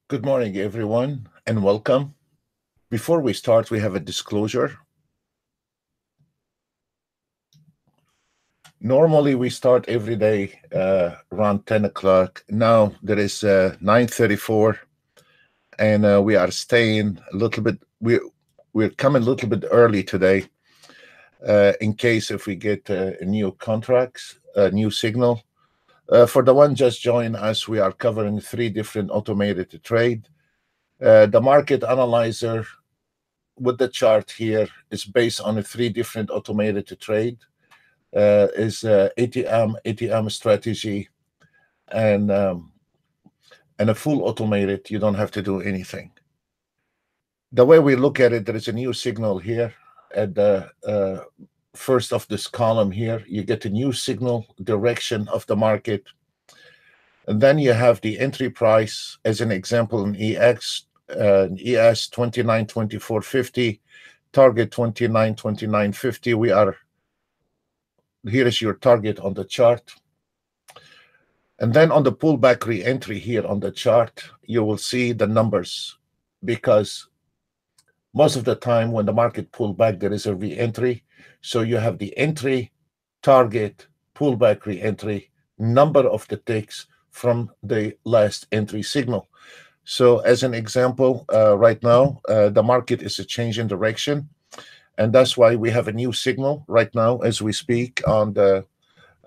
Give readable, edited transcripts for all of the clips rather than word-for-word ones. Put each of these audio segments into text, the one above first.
Good morning, everyone, and welcome. Before we start, we have a disclosure. Normally, we start every day around 10 o'clock. Now there is 9:34, and we are staying a little bit. We're coming a little bit early today, in case if we get new contracts, a new signal. For the one just joined us, we are covering three different automated trade. The market analyzer with the chart here is based on a three different automated trade. Is ATM strategy, and a full automated. You don't have to do anything. The way we look at it, there is a new signal here at the first of this column here. You get a new signal direction of the market, and then you have the entry price as an example in ES 29.2450, target 29.2950. We are here is your target on the chart. And then on the pullback re-entry here on the chart, you will see the numbers, because most of the time when the market pull back, there is a re-entry. So you have the entry, target, pullback re-entry, number of the ticks from the last entry signal. So as an example, right now, the market is a change in direction. And that's why we have a new signal right now as we speak on the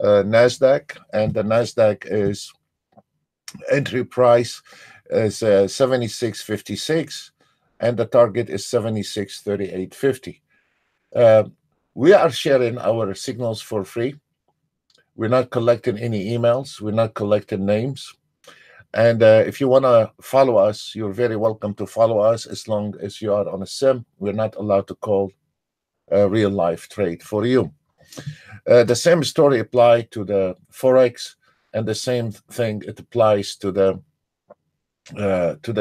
NASDAQ. And the NASDAQ is entry price is 76.56, and the target is 76.3850. We are sharing our signals for free. We're not collecting any emails. We're not collecting names. And if you want to follow us, you're very welcome to follow us as long as you are on a sim. We're not allowed to call a real life trade for you. The same story applied to the Forex, and the same thing it applies to the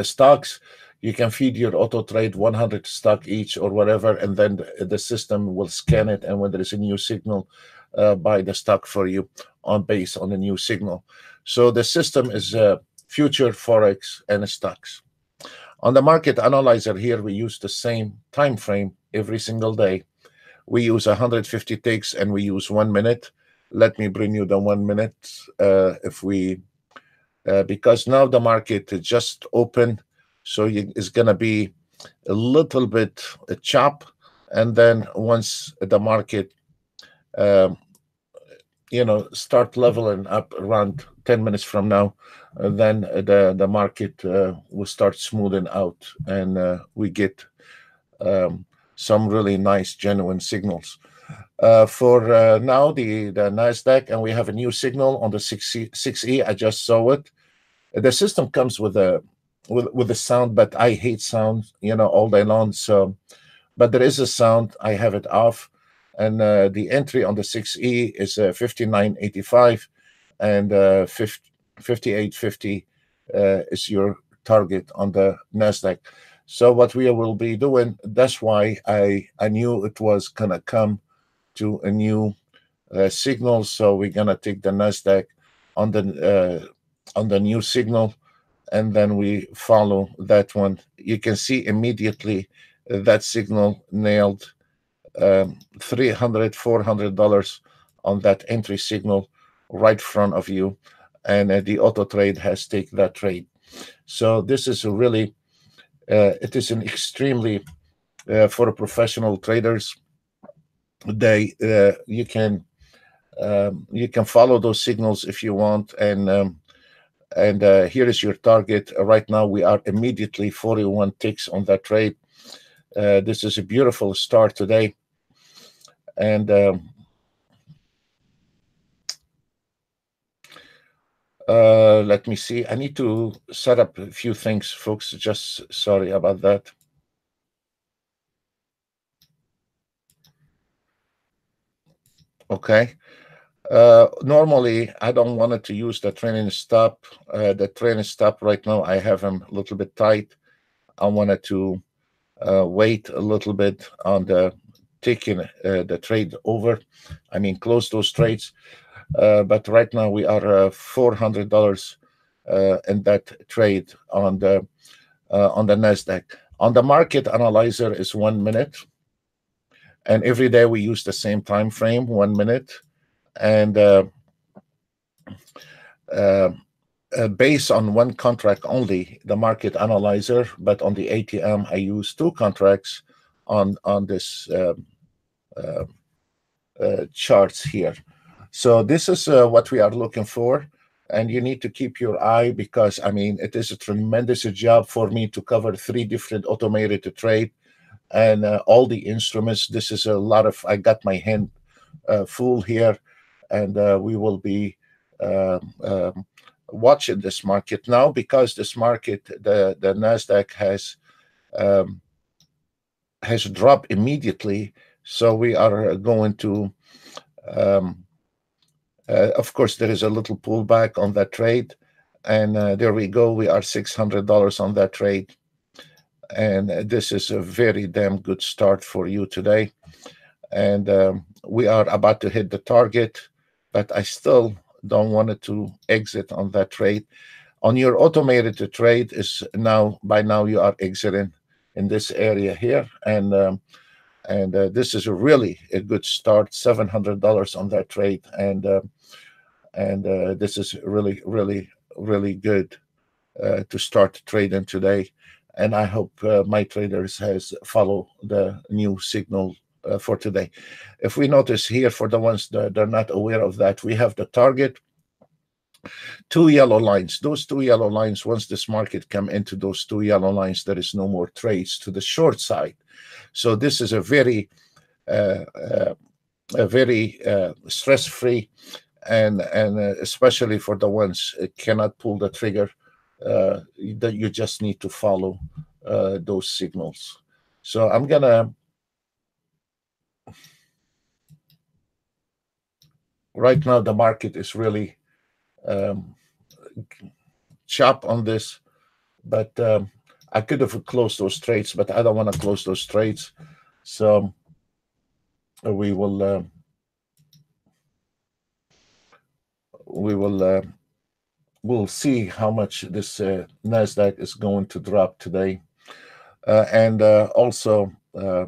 stocks. You can feed your auto trade 100 stock each or whatever, and then the system will scan it, and when there is a new signal, buy the stock for you based on the new signal. So the system is future, Forex, and stocks. On the market analyzer here, we use the same time frame every single day. We use 150 ticks and we use 1 minute. Let me bring you the 1 minute. Because now the market just opened, so it's going to be a little bit a chop. And then once the market, start leveling up around 10 minutes from now, then the market will start smoothing out, and we get some really nice, genuine signals. For now, the NASDAQ, and we have a new signal on the 6E. I just saw it. The system comes with a sound, but I hate sound, all day long. So, but there is a sound. I have it off, and the entry on the 6E is 59.85, and 58.50 is your target on the NASDAQ. So what we will be doing, that's why I knew it was going to come to a new signal. So we're going to take the NASDAQ on the new signal, and then we follow that one. You can see immediately that signal nailed $300, $400 on that entry signal right in front of you, and the auto trade has taken that trade. So this is a really it is an extremely for professional traders. You can follow those signals if you want, and here is your target. Right now we are immediately 41 ticks on that trade. This is a beautiful start today, and let me see. I need to set up a few things, folks. Just sorry about that. Okay. Normally, I don't want it to use the trailing stop. The trailing stop right now, I have them a little bit tight. I wanted to wait a little bit on the taking the trade over. I mean, close those trades. But right now we are $400 in that trade on the Nasdaq. On the market analyzer is 1 minute, and every day we use the same time frame, 1 minute, and based on one contract only, the market analyzer, but on the ATM, I use 2 contracts on this charts here. So this is what we are looking for, and you need to keep your eye, because I mean it is a tremendous job for me to cover 3 different automated trade and all the instruments. This is a lot of, I got my hand full here, and we will be watching this market now, because this market, the Nasdaq has dropped immediately. So we are going to of course, there is a little pullback on that trade, and there we go. We are $600 on that trade, and this is a very damn good start for you today. And we are about to hit the target, but I still don't want it to exit on that trade. On your automated trade is by now you are exiting in this area here, and this is really a good start, $700 on that trade, and this is really, really, really good to start trading today. And I hope my traders has followed the new signal for today. If we notice here, for the ones that are not aware of that, we have the target, 2 yellow lines. Those 2 yellow lines, once this market come into those 2 yellow lines, there is no more trades to the short side. So this is a very stress-free, and especially for the ones cannot pull the trigger, that you just need to follow those signals. So I'm gonna right now the market is really chop on this, but I could have closed those trades, but I don't want to close those trades. So we will we'll see how much this Nasdaq is going to drop today, and also there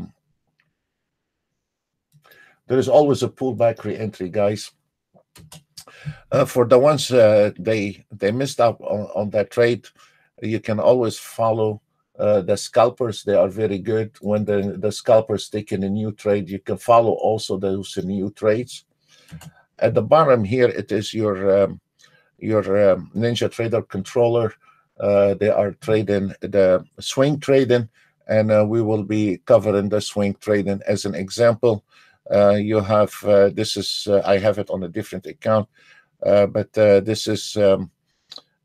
is always a pullback re-entry, guys. For the ones they missed out on that trade, you can always follow the scalpers. They are very good. When the scalpers take in a new trade, you can follow also those new trades. At the bottom here, it is your Ninjatrader controller. They are trading the swing trading, and we will be covering the swing trading as an example. You have this is I have it on a different account, but this is the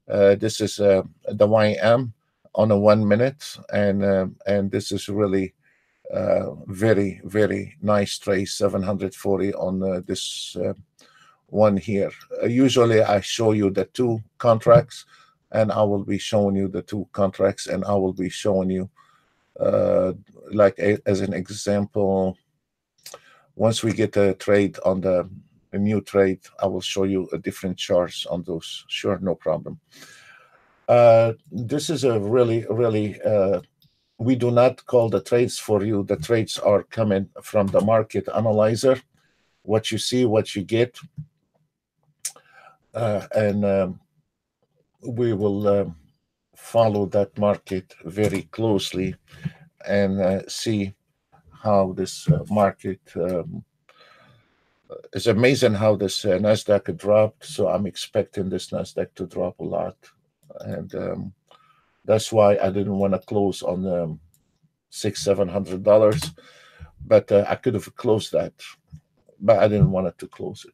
YM on a 1 minute, and this is really very, very nice trade, 740 on this one here. Usually I show you the 2 contracts, and I will be showing you the 2 contracts, and I will be showing you as an example, once we get a trade on a new trade, I will show you a different charts on those. Sure, no problem. This is a really, really, we do not call the trades for you. The trades are coming from the market analyzer. What you see, what you get. And we will follow that market very closely and see how this market it's amazing how this Nasdaq dropped. So I'm expecting this Nasdaq to drop a lot, and that's why I didn't want to close on $600-700, but I could have closed that, but I didn't want it to close it,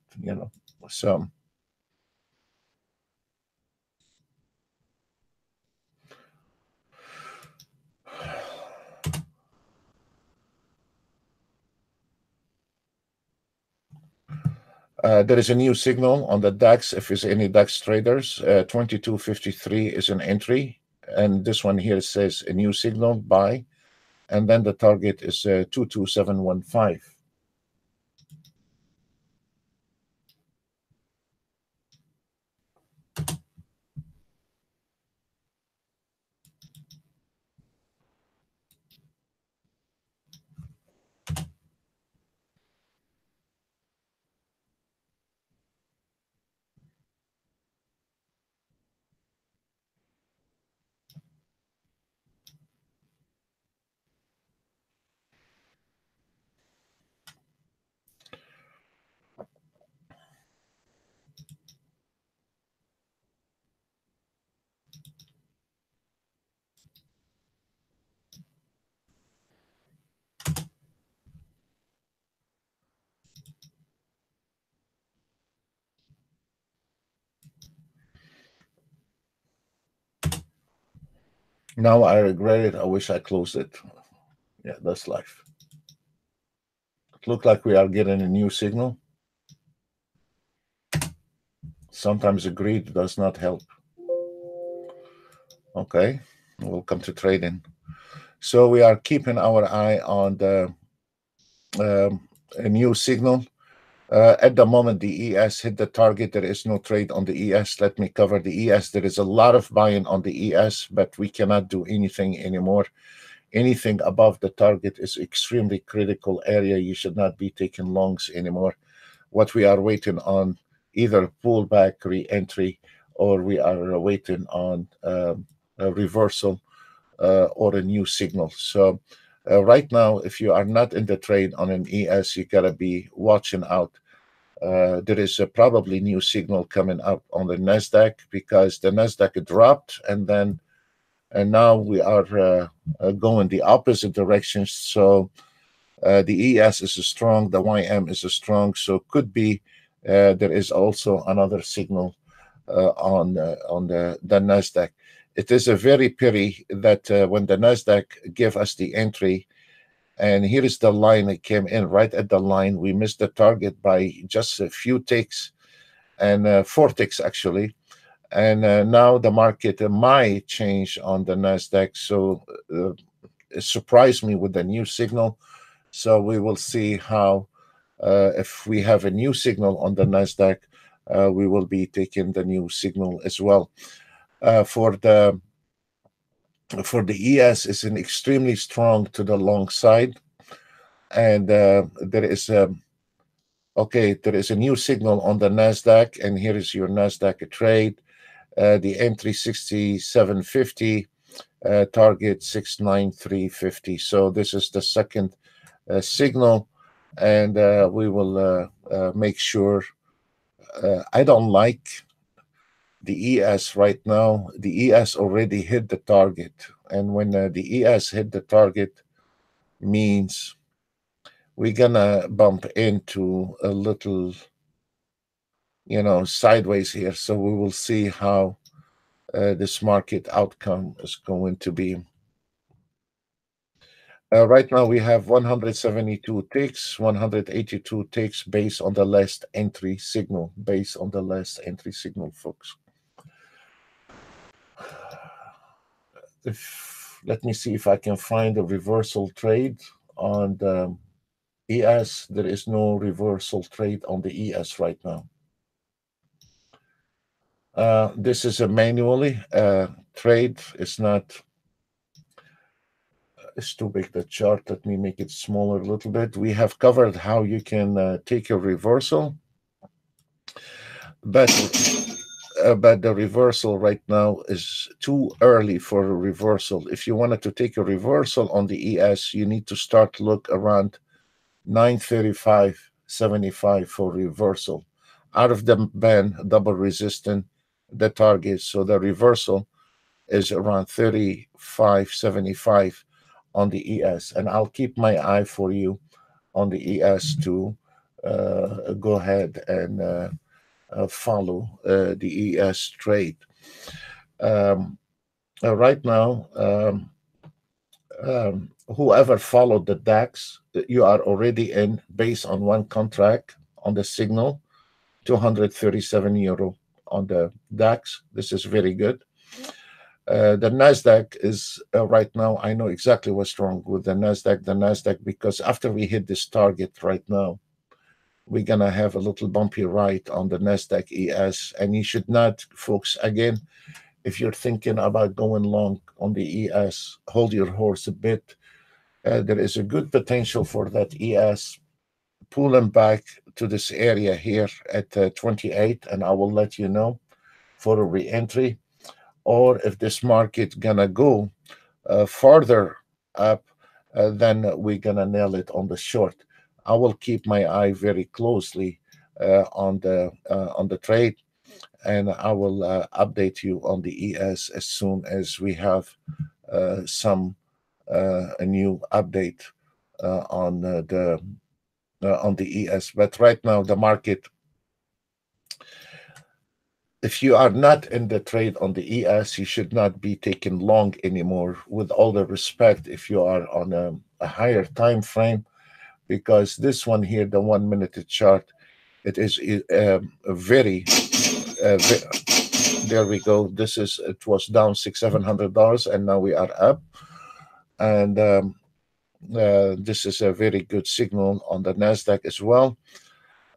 So there is a new signal on the DAX. If there's any DAX traders, 2253 is an entry, and this one here says a new signal, buy, and then the target is 22715. Now I regret it. I wish I closed it. Yeah, that's life. It looked like we are getting a new signal. Sometimes greed does not help. Okay, welcome to trading. So we are keeping our eye on the a new signal. At the moment, the ES hit the target. There is no trade on the ES. Let me cover the ES. There is a lot of buying on the ES, but we cannot do anything anymore. Anything above the target is extremely critical area. You should not be taking longs anymore. What we are waiting on, either pullback, re-entry, or we are waiting on a reversal or a new signal. So right now, if you are not in the trade on an ES, you gotta be watching out. There is a probably new signal coming up on the Nasdaq, because the Nasdaq dropped, and now we are going the opposite direction. So the ES is strong, the YM is strong, so could be there is also another signal on the Nasdaq. It is a very pity that when the Nasdaq gave us the entry, and here is the line, it came in right at the line. We missed the target by just a few ticks, and 4 ticks actually. And now the market might change on the Nasdaq. So it surprised me with the new signal. So we will see how, if we have a new signal on the Nasdaq, we will be taking the new signal as well. For the ES, is an extremely strong to the long side, and there is a new signal on the Nasdaq, and here is your Nasdaq trade. The entry 6750, target 69350. So this is the second signal, and we will make sure. I don't like the ES right now. The ES already hit the target, and when the ES hit the target, means we're gonna bump into a little, sideways here. So we will see how this market outcome is going to be. Right now we have 172 ticks, 182 ticks based on the last entry signal, folks. Let me see if I can find a reversal trade on the ES. There is no reversal trade on the ES right now. This is a manually trade. It's not. It's too big, the chart. Let me make it smaller a little bit. We have covered how you can take a reversal, but the reversal right now is too early for a reversal. If you wanted to take a reversal on the ES, you need to start look around 935.75 for reversal. Out of the band, double resistant, the target. So the reversal is around 35.75 on the ES, and I'll keep my eye for you on the ES to go ahead and follow the ES trade. Right now, whoever followed the DAX, you are already in based on one contract on the signal, 237 euro on the DAX. This is very good. The Nasdaq is right now, I know exactly what's wrong with the Nasdaq, because after we hit this target right now, we're gonna have a little bumpy ride on the Nasdaq ES. And you should not, folks, again, if you're thinking about going long on the ES, hold your horse a bit. There is a good potential for that ES pulling back to this area here at 28, and I will let you know for a re-entry. Or if this market gonna go farther up, then we're gonna nail it on the short. I will keep my eye very closely on the trade, and I will update you on the ES as soon as we have a new update on the ES. But right now the market if you are not in the trade on the ES, you should not be taken long anymore, with all the respect, if you are on a higher time frame, because this one here, the 1 minute chart, it is very, there we go. It was down $600-700, and now we are up. And this is a very good signal on the Nasdaq as well.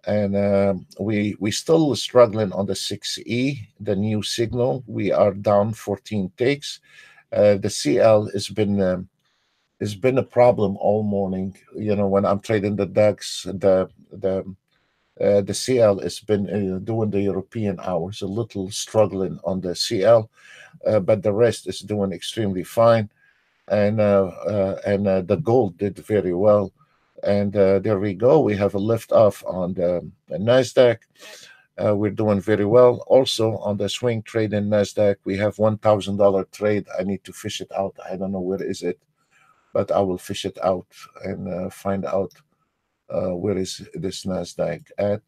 And we still struggling on the 6E, the new signal. We are down 14 ticks. The CL has been a problem all morning. You know, when I'm trading the DAX, the CL has been doing the European hours a little struggling on the CL, but the rest is doing extremely fine. And the gold did very well. And there we go. We have a lift off on the Nasdaq. We're doing very well. Also on the swing trade in Nasdaq, we have $1,000 trade. I need to fish it out. I don't know where is it, but I will fish it out and find out where is this Nasdaq at.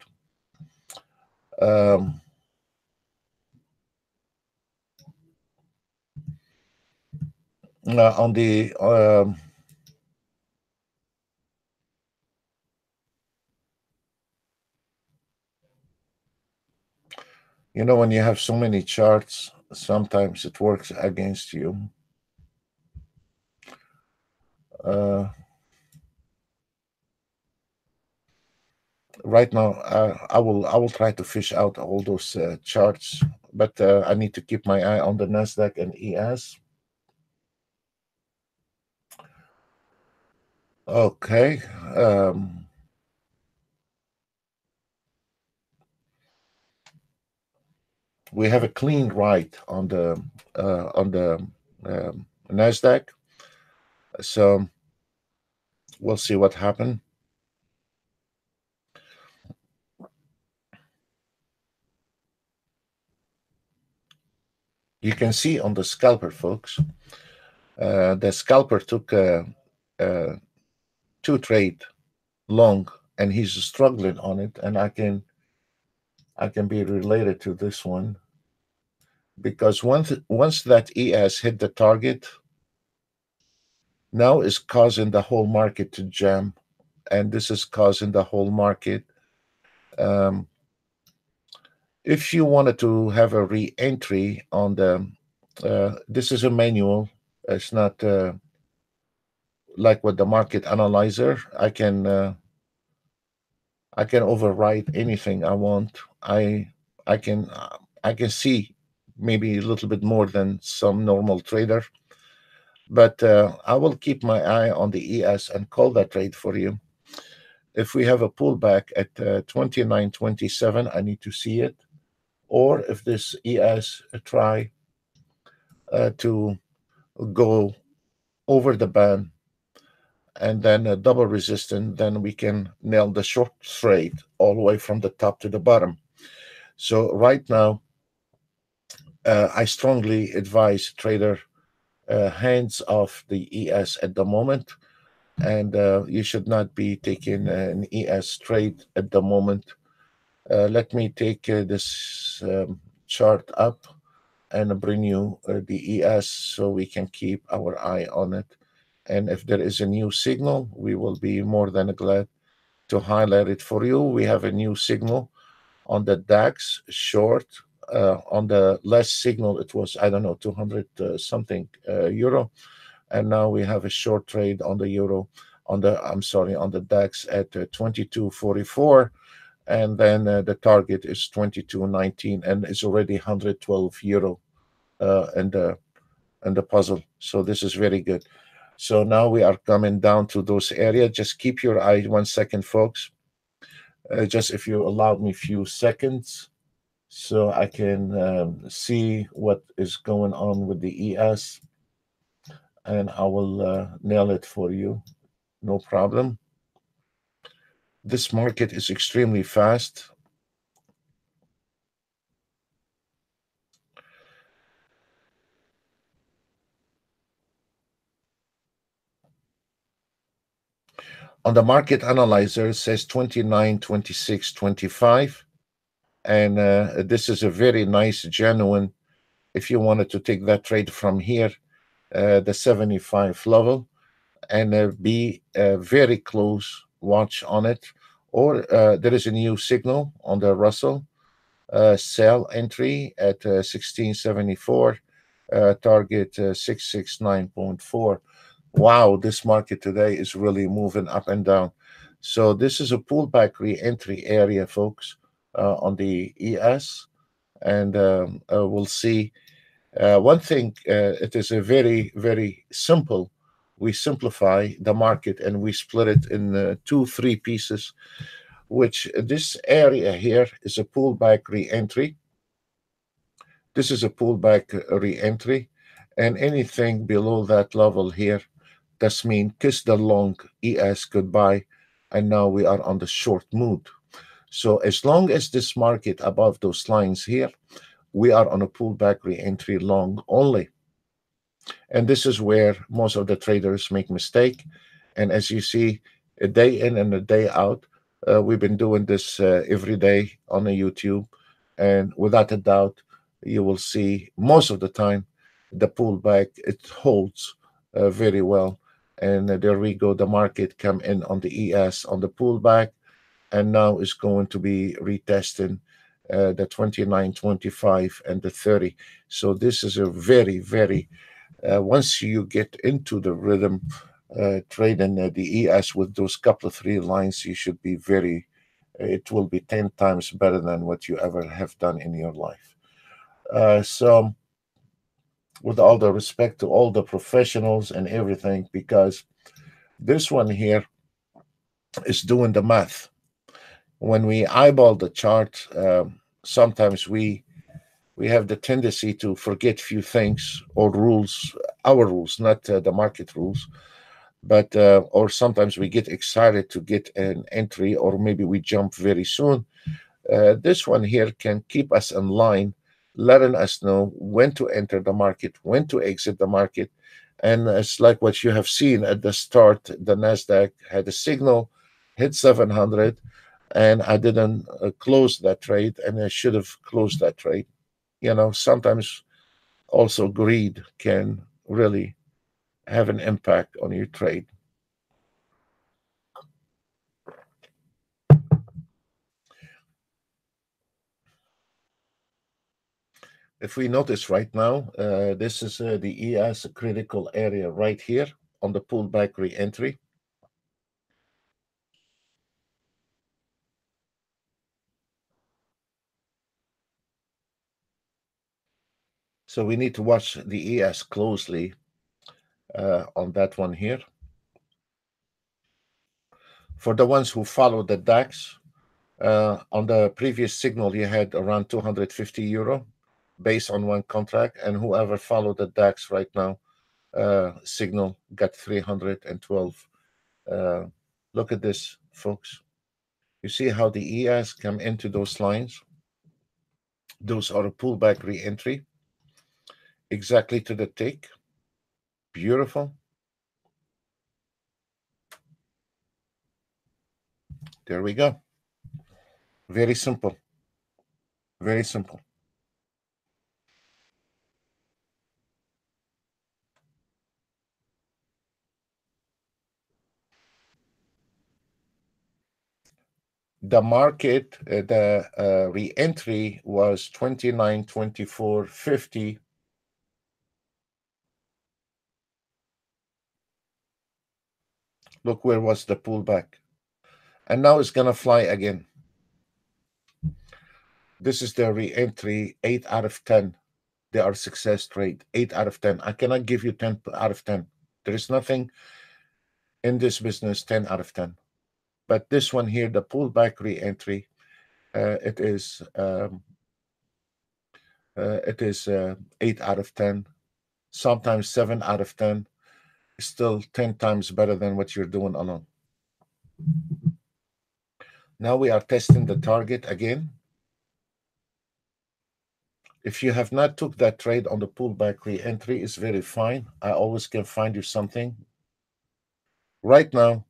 On the you know, when you have so many charts, sometimes it works against you. Right now, I will try to fish out all those charts, but I need to keep my eye on the Nasdaq and ES. Okay. We have a clean right on the Nasdaq, so we'll see what happens. You can see on the scalper, folks, the scalper took two trade long, and he's struggling on it, and I can be related to this one, because once that ES hit the target, now is causing the whole market to jam, and this is causing the whole market. If you wanted to have a re-entry on the, this is a manual. It's not like with the market analyzer. I can override anything I want. I can see maybe a little bit more than some normal trader, but I will keep my eye on the ES and call that trade for you. If we have a pullback at 29.27, I need to see it. Or if this ES try to go over the band and then a double resistance, then we can nail the short trade all the way from the top to the bottom. So right now, I strongly advise trader hands off the ES at the moment, and you should not be taking an ES trade at the moment. Let me take this chart up and bring you the ES so we can keep our eye on it. And if there is a new signal, we will be more than glad to highlight it for you. We have a new signal on the DAX short. On the last signal, it was, I don't know, 200 something euro. And now we have a short trade on the euro, on the DAX at 22.44. And then the target is 22.19, and it's already 112 euro in the puzzle. So this is very good. So now we are coming down to those areas. Just keep your eye 1 second, folks. Just if you allow me a few seconds so I can see what is going on with the ES, and I will nail it for you. No problem. This market is extremely fast. On the market analyzer, it says 29, 26, 25. And this is a very nice, genuine, if you wanted to take that trade from here, the 75 level, and be very close watch on it. Or there is a new signal on the Russell sell entry at 1674, target 669.4. Wow, this market today is really moving up and down. So this is a pullback re-entry area, folks, on the ES, and we'll see. One thing, it is a very, very simple. We simplify the market and we split it in two, three pieces, which this area here is a pullback re-entry. This is a pullback re-entry, and anything below that level here, that's mean kiss the long ES goodbye, and now we are on the short mood. So as long as this market above those lines here, we are on a pullback re-entry long only. And this is where most of the traders make mistake. And as you see, a day in and a day out, we've been doing this every day on the YouTube, and without a doubt, you will see most of the time the pullback, it holds very well. And there we go, the market come in on the ES on the pullback, and now is going to be retesting the 29, 25, and the 30. So this is a very, very, once you get into the rhythm, trading the ES with those couple of three lines, you should be very, it will be 10 times better than what you ever have done in your life. So with all the respect to all the professionals and everything, because this one here is doing the math. When we eyeball the chart, sometimes we have the tendency to forget few things or rules, our rules, not the market rules. But or sometimes we get excited to get an entry, or maybe we jump very soon. This one here can keep us in line, letting us know when to enter the market, when to exit the market. And it's like what you have seen at the start. The Nasdaq had a signal, hit 700, and I didn't close that trade, and I should have closed that trade. You know, sometimes also greed can really have an impact on your trade. If we notice right now, this is the ES critical area right here on the pullback re-entry. So we need to watch the ES closely on that one here. For the ones who follow the DAX, on the previous signal, you had around 250 euro based on one contract, and whoever followed the DAX right now, signal got 312. Look at this, folks. You see how the ES come into those lines? Those are a pullback re-entry, exactly to the tick. Beautiful. There we go. Very simple. Very simple. The market, the re-entry was 29, 24, 50. Look where was the pullback. And now it's going to fly again. This is the re-entry, 8 out of 10. They are success trade, 8 out of 10. I cannot give you 10 out of 10. There is nothing in this business 10 out of 10. But this one here, the pullback re-entry, it is 8 out of 10, sometimes 7 out of 10. Still 10 times better than what you're doing alone. Now we are testing the target again. If you have not took that trade on the pullback re-entry, it's very fine. I always can find you something. Right now,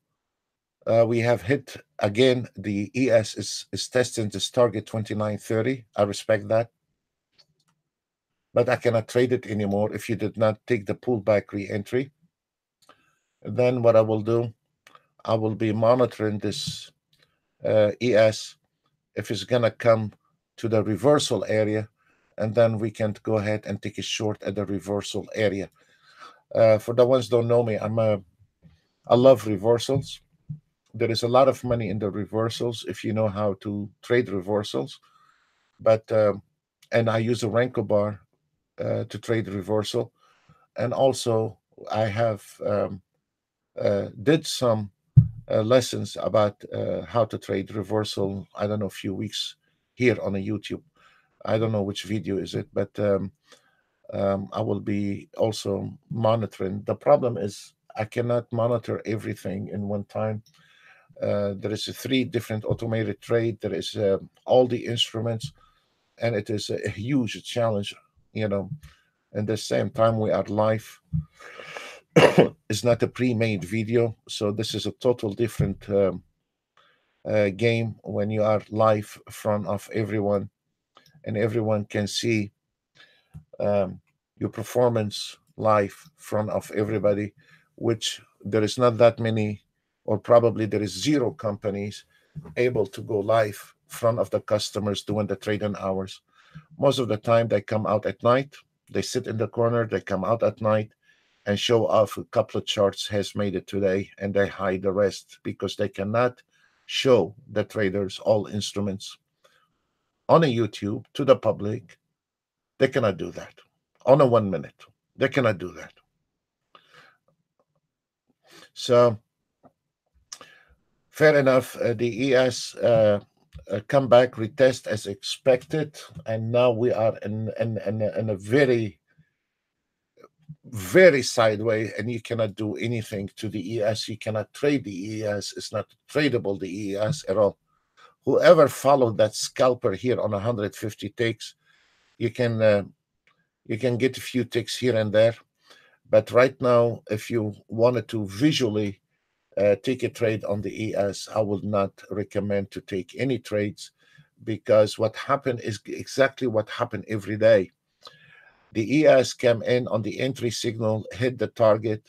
we have hit again, the ES is testing this target 29.30. I respect that, but I cannot trade it anymore if you did not take the pullback re-entry. Then what I will do, I will be monitoring this ES if it's gonna come to the reversal area, and then we can go ahead and take a short at the reversal area. For the ones don't know me, I love reversals. There is a lot of money in the reversals if you know how to trade reversals. But and I use a Renko bar to trade reversal, and also I have did some lessons about how to trade reversal. I don't know, a few weeks here on a YouTube. I don't know which video is it, but I will be also monitoring. The problem is I cannot monitor everything in one time. There is 3 different automated trade. There is all the instruments, and it is a huge challenge. You know, at the same time we are live. It's not a pre-made video, so this is a total different game when you are live in front of everyone, and everyone can see um, your performance live in front of everybody, which there is not that many, or probably there is 0 companies able to go live in front of the customers during the trading hours. Most of the time they come out at night, they sit in the corner, they come out at night and show off a couple of charts has made it today, and they hide the rest because they cannot show the traders all instruments on a YouTube to the public. They cannot do that on a 1 minute. They cannot do that. So fair enough. The ES come back, retest as expected, and now we are in a very, very sideways, and you cannot do anything to the ES. You cannot trade the ES. It's not tradable, the ES at all. Whoever followed that scalper here on 150 ticks, you can get a few ticks here and there. But right now, if you wanted to visually take a trade on the ES, I would not recommend to take any trades, because what happened is exactly what happened every day. The ES came in on the entry signal, hit the target.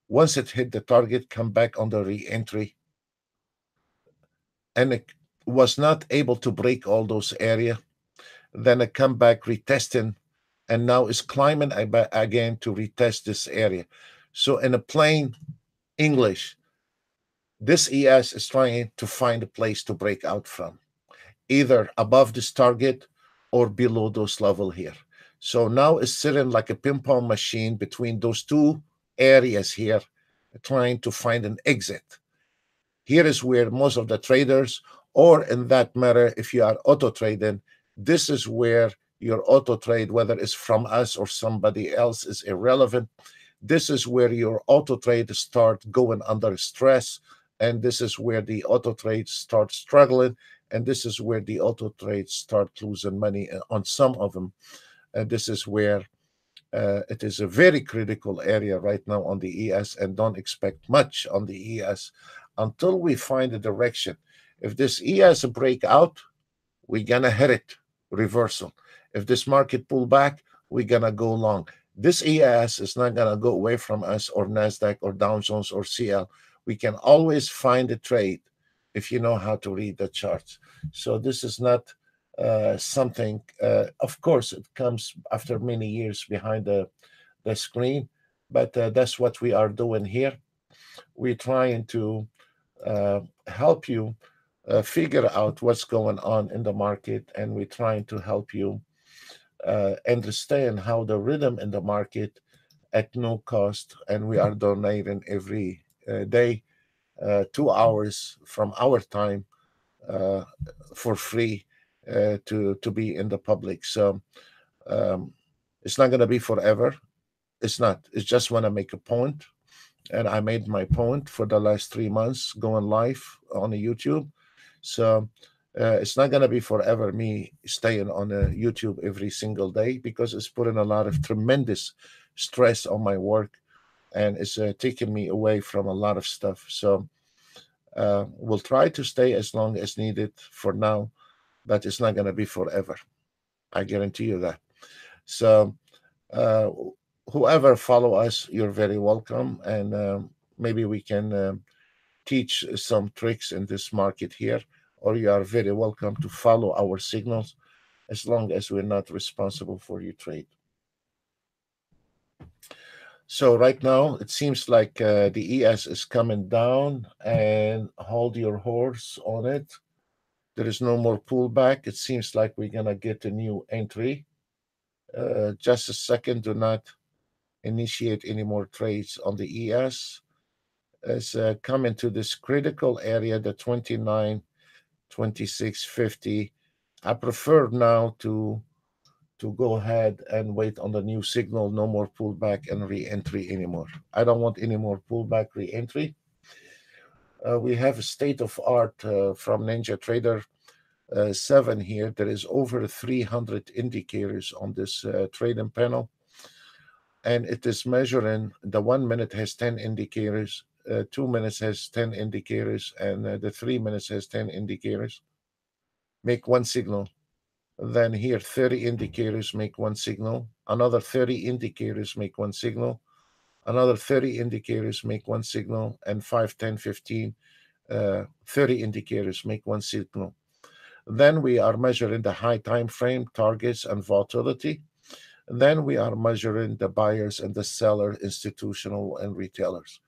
Once it hit the target, come back on the re-entry, and it was not able to break all those area. Then it come back retesting, and now is climbing again to retest this area. So in a plain English, this ES is trying to find a place to break out from, either above this target or below those level here. So now it's sitting like a ping pong machine between those 2 areas here, trying to find an exit. Here is where most of the traders, or in that matter, if you are auto trading, this is where your auto trade, whether it's from us or somebody else, is irrelevant. This is where your auto trade start going under stress, and this is where the auto trades start struggling, and this is where the auto trades start losing money on some of them. And this is where it is a very critical area right now on the ES, and don't expect much on the ES until we find a direction. If this ES break out, we're gonna hit it, reversal. If this market pull back, we're gonna go long. This ES is not gonna go away from us, or NASDAQ, or Dow Jones, or CL. We can always find a trade if you know how to read the charts. So this is not something, of course, it comes after many years behind the screen, but that's what we are doing here. We're trying to help you figure out what's going on in the market, and we're trying to help you understand how the rhythm in the market at no cost. And we are donating every day 2 hours from our time for free to be in the public. So it's not going to be forever. It's not. It's just want to make a point, and I made my point for the last 3 months going live on the YouTube. So it's not going to be forever me staying on YouTube every single day, because it's putting a lot of tremendous stress on my work, and it's taking me away from a lot of stuff. So We'll try to stay as long as needed for now, but it's not going to be forever. I guarantee you that. So uh, whoever follow us, you're very welcome, and maybe we can teach some tricks in this market here, or you are very welcome to follow our signals as long as we're not responsible for your trade. So right now it seems like the ES is coming down, and hold your horse on it. There is no more pullback. It seems like we're gonna get a new entry. Just a second. Do not initiate any more trades on the ES. It's coming to this critical area, the 29, 26.50. I prefer now to go ahead and wait on the new signal. No more pullback and re-entry anymore. I don't want any more pullback re-entry. We have a state of art from Ninjatrader 7 here. There is over 300 indicators on this trading panel, and it is measuring. The 1 minute has 10 indicators, 2 minutes has 10 indicators, and the 3 minutes has 10 indicators. Make one signal. Then here 30 indicators make one signal. Another 30 indicators make one signal. Another 30 indicators make one signal. And 5, 10, 15, 30 indicators make one signal. Then we are measuring the high time frame, targets, and volatility. Then we are measuring the buyers and the seller, institutional and retailers.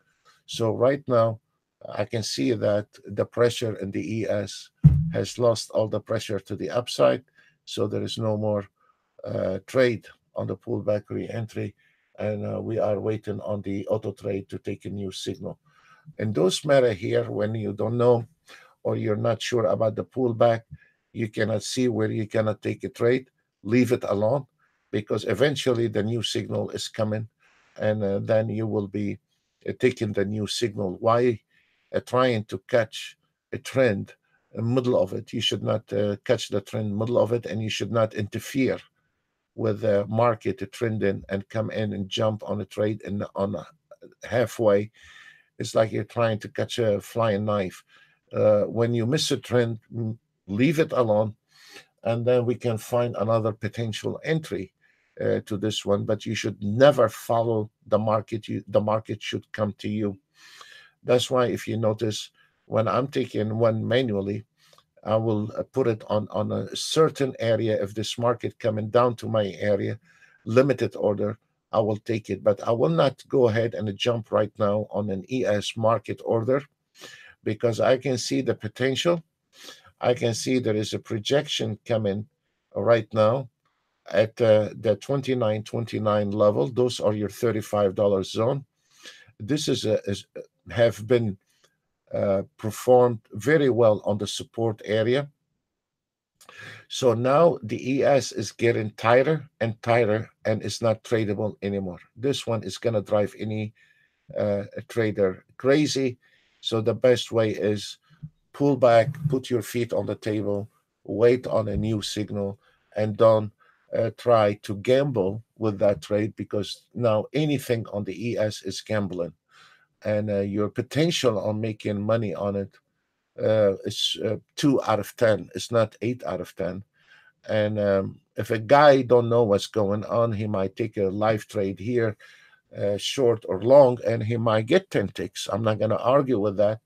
So right now, I can see that the pressure in the ES has lost all the pressure to the upside. So there is no more trade on the pullback re-entry, and we are waiting on the auto trade to take a new signal. In those matter here, when you don't know or you're not sure about the pullback, you cannot see where you cannot take a trade, leave it alone, because eventually the new signal is coming, and then you will be taking the new signal. Why trying to catch a trend in the middle of it? You should not catch the trend in the middle of it, and you should not interfere with the market trending and come in and jump on a trade and on halfway. It's like you're trying to catch a flying knife. When you miss a trend, leave it alone, and then we can find another potential entry to this one. But you should never follow the market. The market should come to you. That's why if you notice, when I'm taking one manually, I will put it on a certain area. If this market coming down to my area, limited order, I will take it. But I will not go ahead and jump right now on an ES market order, because I can see the potential. I can see there is a projection coming right now at the 29.29 level. Those are your $35 zone. This have been performed very well on the support area. So now the ES is getting tighter and tighter, and it's not tradable anymore. This one is going to drive any trader crazy. So the best way is pull back, put your feet on the table, wait on a new signal, and don't try to gamble with that trade, because now anything on the ES is gambling, and your potential on making money on it is 2 out of 10. It's not 8 out of 10. And if a guy don't know what's going on, he might take a live trade here, short or long, and he might get 10 ticks. I'm not going to argue with that.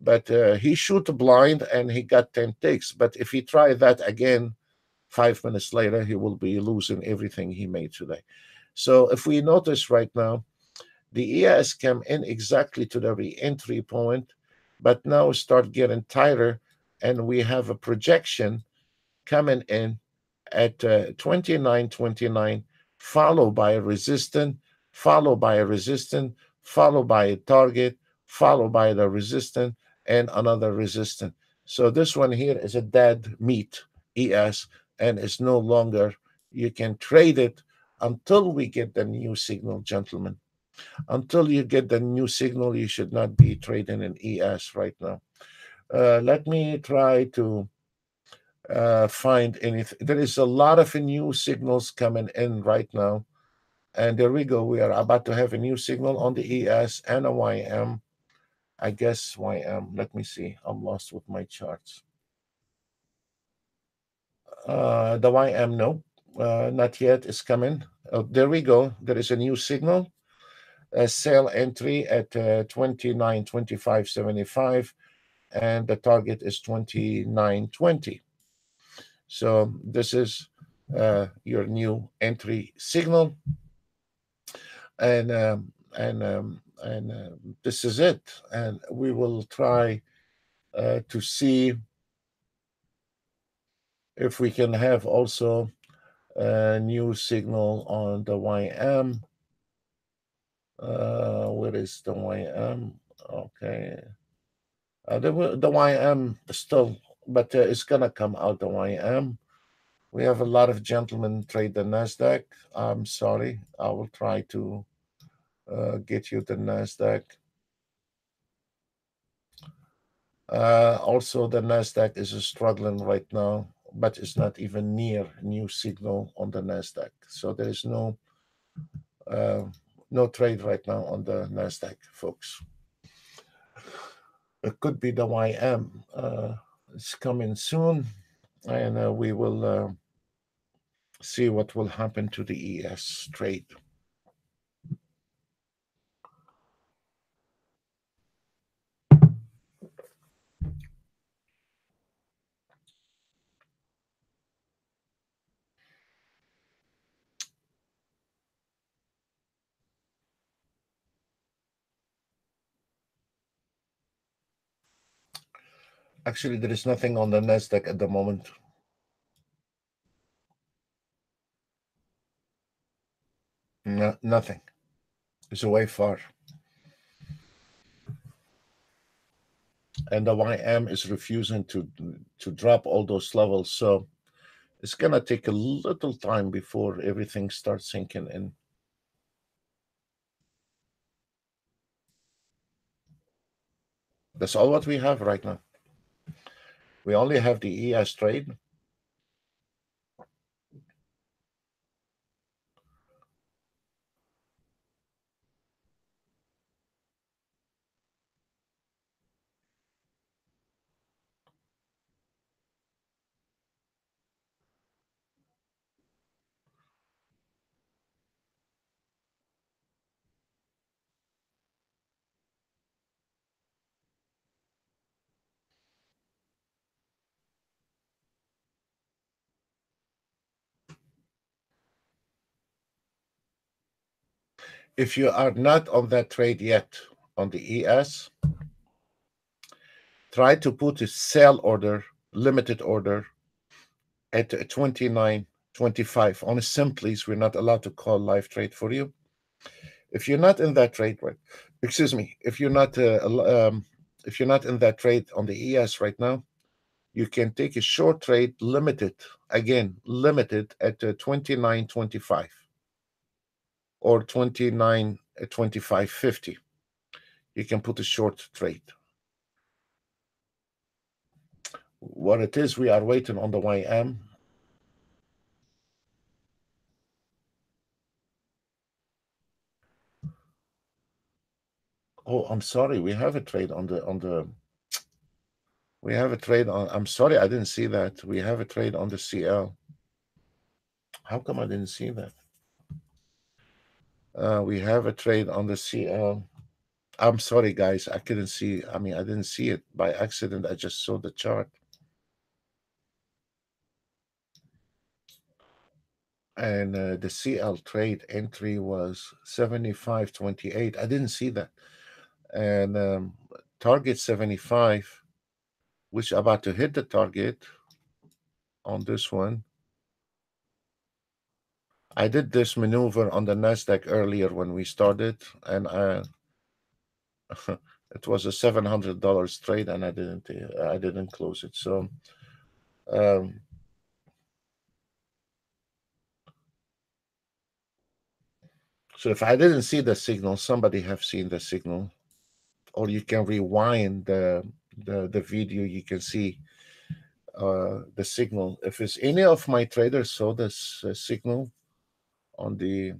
But he shoot blind and he got 10 ticks. But if he try that again, 5 minutes later, he will be losing everything he made today. So if we notice right now, the ES came in exactly to the re-entry point, but now start getting tighter, and we have a projection coming in at 29.29, followed by a resistance, followed by a resistance, followed by a target, followed by the resistance, and another resistance. So this one here is a dead meat, ES, and it's no longer, you can trade it until we get the new signal, gentlemen. Until you get the new signal, you should not be trading in ES right now. Let me try to find anything. There is a lot of new signals coming in right now. And there we go. We are about to have a new signal on the ES and a YM. I guess YM. Let me see. I'm lost with my charts. The YM, no, not yet. It's coming. Oh, there we go. There is a new signal. A sell entry at 29.2575, and the target is 29.20. So this is your new entry signal, and this is it. And we will try to see if we can have also a new signal on the YM. Where is the YM? Okay. The YM still, but it's gonna come out the YM. We have a lot of gentlemen trade the Nasdaq. I'm sorry. I will try to get you the Nasdaq. Also, the Nasdaq is struggling right now, but it's not even near new signal on the Nasdaq. So there is uh, no trade right now on the Nasdaq, folks. It could be the YM. It's coming soon, and we will see what will happen to the ES trade. Actually, there is nothing on the Nasdaq at the moment. No, nothing. It's way far. And the YM is refusing to drop all those levels. So it's going to take a little time before everything starts sinking in. That's all what we have right now. We only have the ES trade. If you are not on that trade yet on the ES, try to put a sell order, limited order, at 29.25. On a simplies, we're not allowed to call live trade for you. If you're not in that trade, right? Excuse me. If you're not in that trade on the ES right now, you can take a short trade, limited again, limited at 29.25 or 29.2550. You can put a short trade. What it is, we are waiting on the YM. Oh, I'm sorry. We have a trade on the. We have a trade on. I'm sorry, I didn't see that. We have a trade on the CL. How come I didn't see that? We have a trade on the CL. I'm sorry, guys. I couldn't see. I mean, I didn't see it by accident. I just saw the chart. And the CL trade entry was 75.28. I didn't see that. And target 75, which about to hit the target on this one. I did this maneuver on the Nasdaq earlier when we started, and it was a $700 trade, and I didn't close it. So so if I didn't see the signal, somebody have seen the signal, or you can rewind the video. You can see the signal. If it's any of my traders saw this signal on the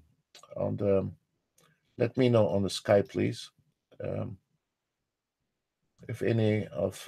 let me know on the Skype, please. if any of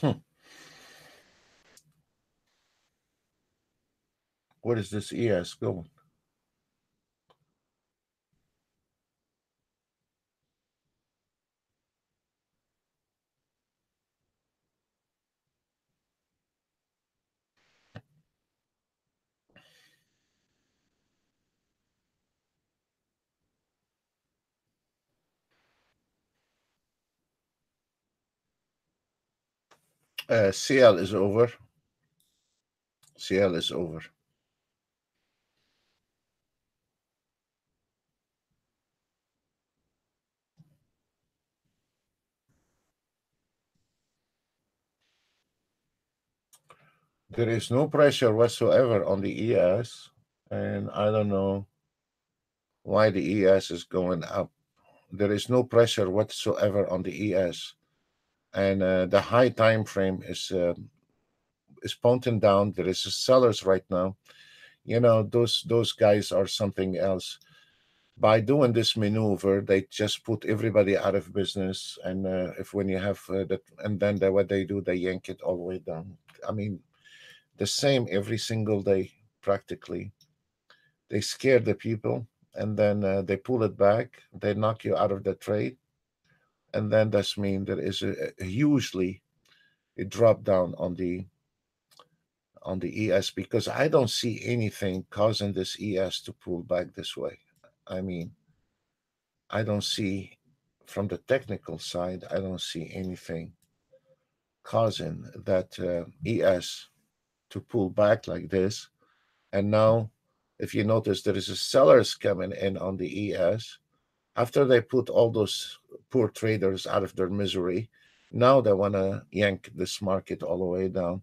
hmm, where is this ES going? CL is over. CL is over. There is no pressure whatsoever on the ES, and I don't know why the ES is going up. There is no pressure whatsoever on the ES, and the high time frame is pointing down. There is sellers right now. You know, those guys are something else. By doing this maneuver, they just put everybody out of business. And if when you have that, and then what they do, they yank it all the way down. I mean, the same every single day, practically. They scare the people, and then they pull it back. They knock you out of the trade, and then that's mean there is a hugely a drop down on the ES, because I don't see anything causing this ES to pull back this way. I mean, I don't see from the technical side, I don't see anything causing that ES to pull back like this. And now, if you notice, there is a sellers coming in on the ES after they put all those poor traders out of their misery. Now they want to yank this market all the way down.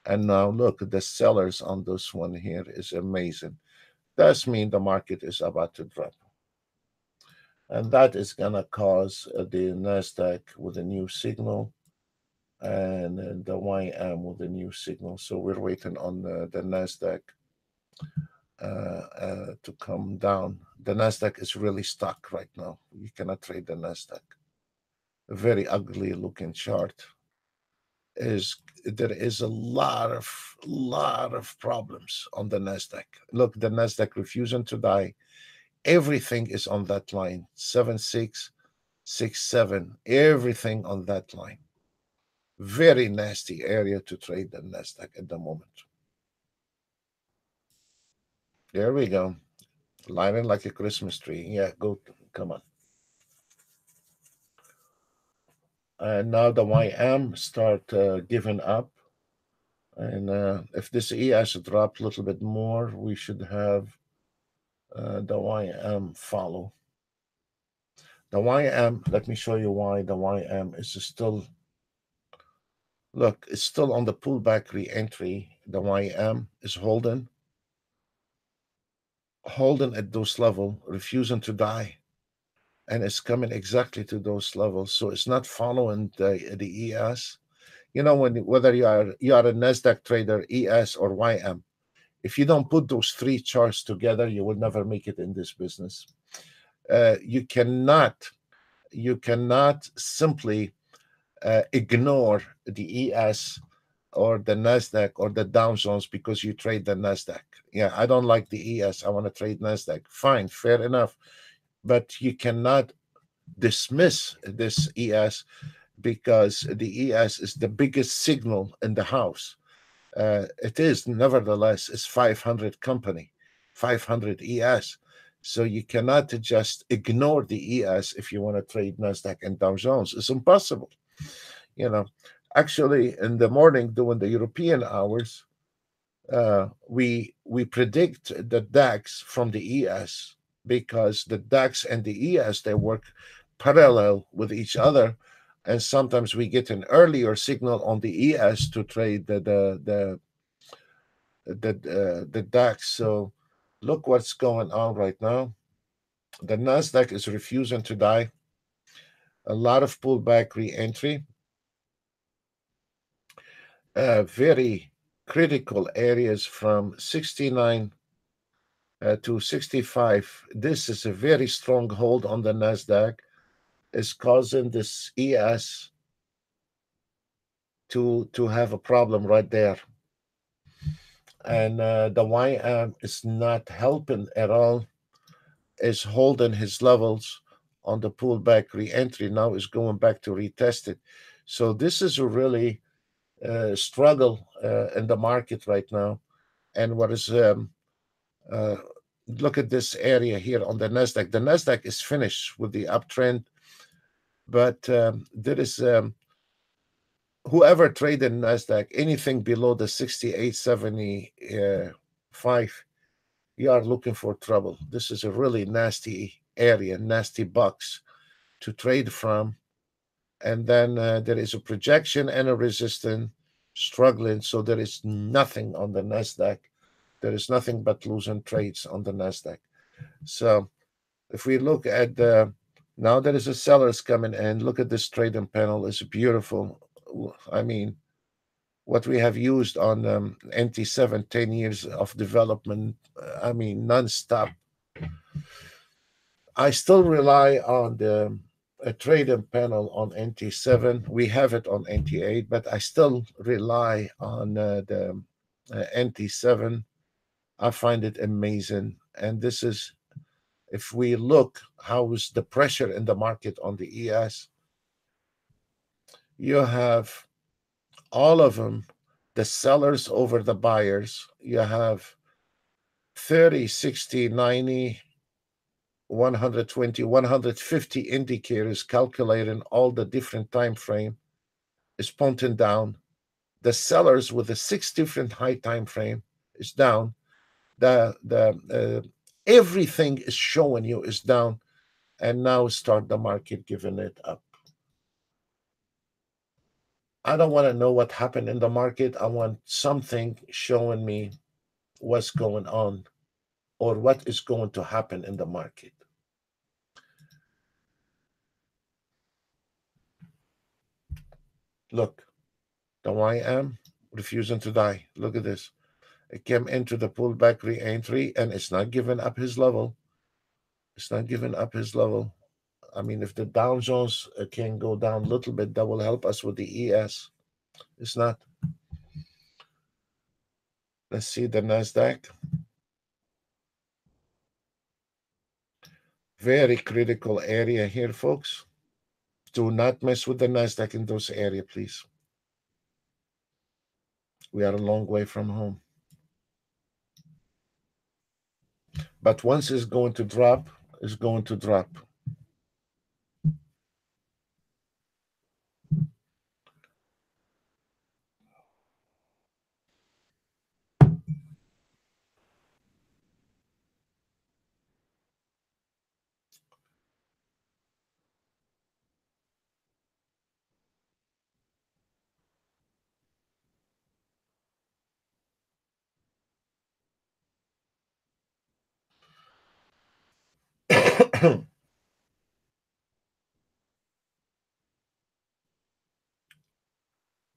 And now look, the sellers on this one here is amazing. That's mean the market is about to drop. And that is gonna cause the Nasdaq with a new signal, and the YM with a new signal. So we're waiting on the Nasdaq to come down. The Nasdaq is really stuck right now. You cannot trade the Nasdaq. A very ugly looking chart. Is there is a lot of problems on the Nasdaq. Look, the Nasdaq refusing to die. Everything is on that line. 7667. Everything on that line. Very nasty area to trade the Nasdaq at the moment. There we go. Lining like a Christmas tree. Yeah, go. Come on. And now the YM start giving up. And if this ES dropped a little bit more, we should have the YM follow. The YM, let me show you why the YM is still, look, it's still on the pullback re-entry. The YM is holding at those level, refusing to die. And it's coming exactly to those levels. So it's not following the ES. You know, whether you are a Nasdaq trader, ES or YM, if you don't put those three charts together, you will never make it in this business. You cannot simply ignore the ES or the Nasdaq or the Dow Jones because you trade the Nasdaq. Yeah, I don't like the ES. I want to trade Nasdaq. Fine, fair enough. But you cannot dismiss this ES because the ES is the biggest signal in the house. It is nevertheless it's 500 company, 500 ES. So you cannot just ignore the ES if you want to trade Nasdaq and Dow Jones. It's impossible. You know, actually, in the morning during the European hours, we predict the DAX from the ES because the DAX and the ES they work parallel with each other, and sometimes we get an earlier signal on the ES to trade the DAX. So look what's going on right now. The Nasdaq is refusing to die. A lot of pullback re-entry. Very critical areas from 69 to 65. This is a very strong hold on the Nasdaq. Is causing this ES to have a problem right there, and the YM is not helping at all. Is holding his levels on the pullback re-entry. Now is going back to retest it. So this is a really struggle in the market right now. And what is uh, look at this area here on the Nasdaq. The Nasdaq is finished with the uptrend, but there is whoever traded Nasdaq anything below the 68.75, you are looking for trouble. This is a really nasty area, nasty box to trade from. And then there is a projection and a resistance struggling. So there is nothing on the Nasdaq. There is nothing but losing trades on the Nasdaq. So if we look at the now there is a sellers coming in. Look at this trading panel. It's beautiful. I mean, what we have used on NT7, 10 years of development, I mean, nonstop. I still rely on the a trading panel on NT7. We have it on NT8, but I still rely on the NT7. I find it amazing. And this is, if we look, how is the pressure in the market on the ES? You have all of them, the sellers over the buyers. You have 30, 60, 90, 120, 150 indicators calculating all the different time frame is pointing down. The sellers with the 6 different high time frame is down. The everything is showing you is down, and now start the market giving it up. I don't want to know what happened in the market. I want something showing me what's going on or what is going to happen in the market. Look, the YM refusing to die. Look at this. It came into the pullback re-entry and it's not giving up his level. It's not giving up his level. I mean, if the Dow Jones can go down a little bit, that will help us with the ES. It's not. Let's see the NASDAQ. Very critical area here, folks. Do not mess with the NASDAQ in those area, please. We are a long way from home. But once it's going to drop, it's going to drop.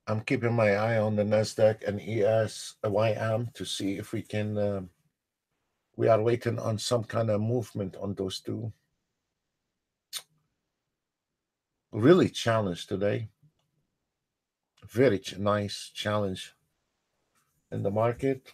I'm keeping my eye on the NASDAQ and ES, YM to see if we can. We are waiting on some kind of movement on those two. Really challenged today. Very nice challenge in the market.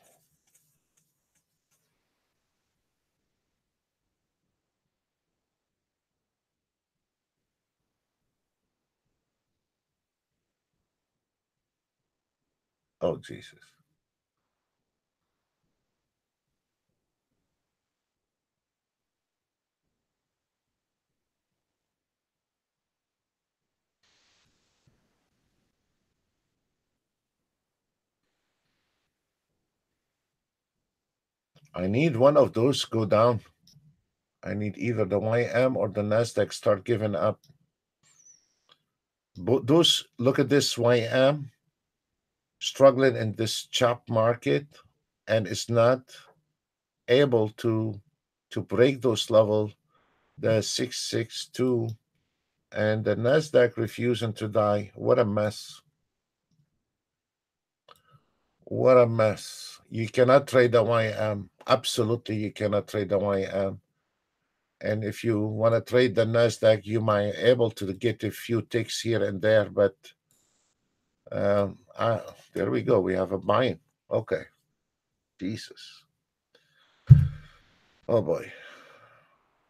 Oh, Jesus. I need one of those go down. I need either the YM or the Nasdaq start giving up. Those, look at this YM struggling in this chop market, and it's not able to break those levels, the 662, and the Nasdaq refusing to die. What a mess. What a mess. You cannot trade the YM. Absolutely, you cannot trade the YM. And if you want to trade the Nasdaq, you might be able to get a few ticks here and there, but there we go. We have a buying. Okay. Jesus. Oh boy.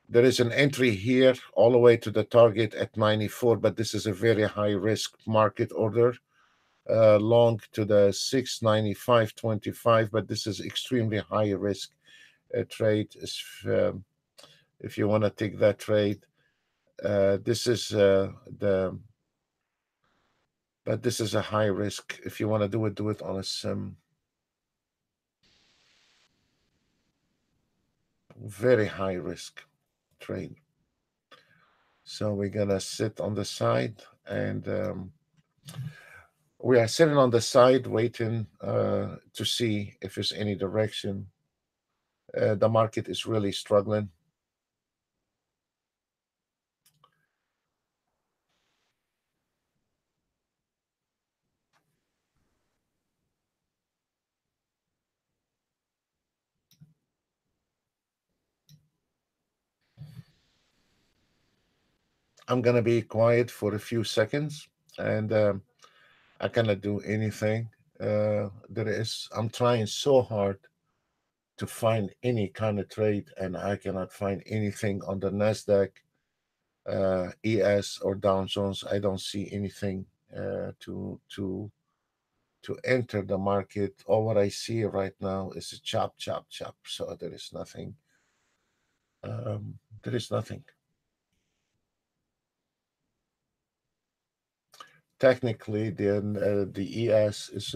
There is an entry here all the way to the target at 94, but this is a very high risk market order. Long to the 695.25, but this is extremely high risk trade. If you want to take that trade, this is but this is a high risk. If you want to do it on a sim. Very high risk trade. So we're gonna sit on the side, and we are sitting on the side waiting to see if there's any direction. The market is really struggling. I'm gonna be quiet for a few seconds, and I cannot do anything. I'm trying so hard to find any kind of trade, and I cannot find anything on the Nasdaq, ES or Dow Jones. I don't see anything to enter the market. All what I see right now is a chop, chop, chop. So there is nothing. There is nothing. Technically, the ES is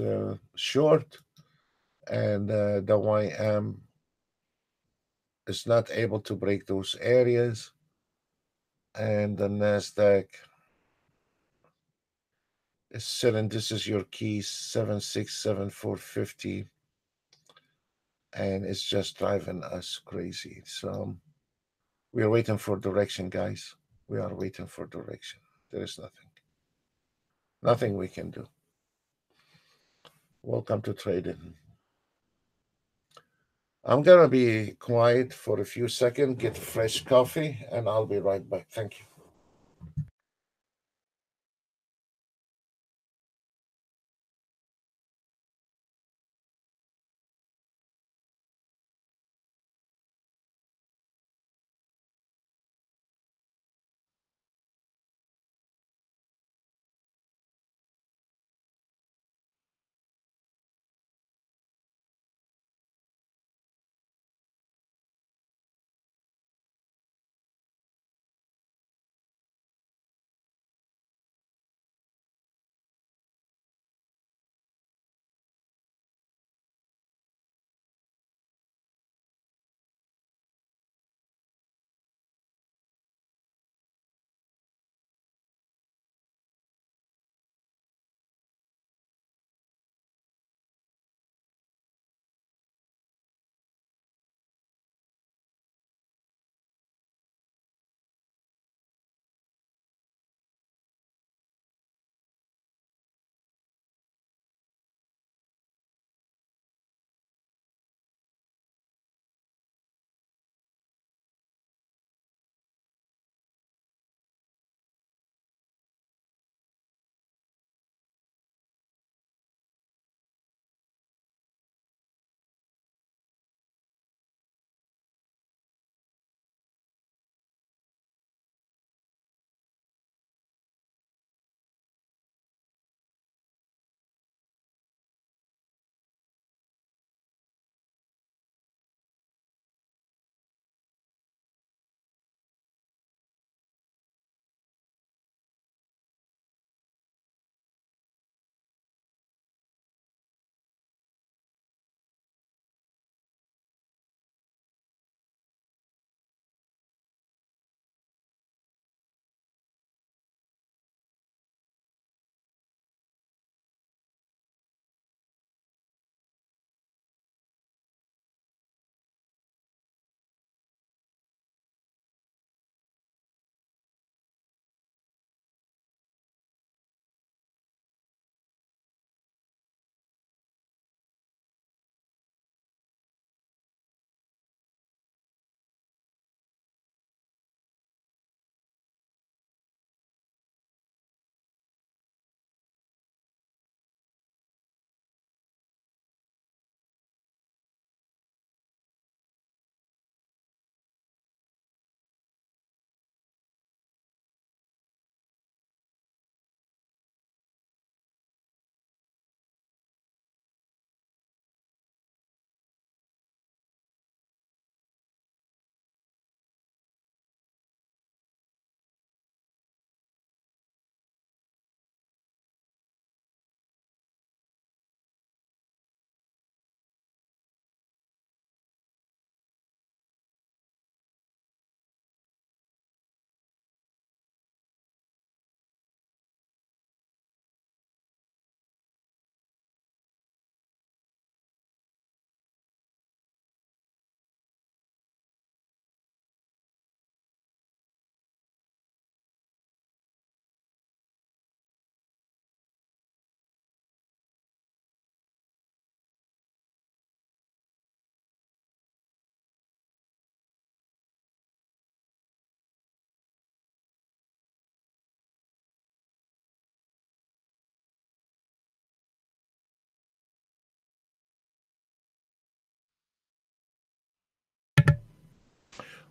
short, and the YM is not able to break those areas, and the Nasdaq is sitting. This is your key 767,450, and it's just driving us crazy. So we are waiting for direction, guys. We are waiting for direction. There is nothing we can do. Welcome to trading. I'm gonna be quiet for a few seconds, get fresh coffee, and I'll be right back. Thank you.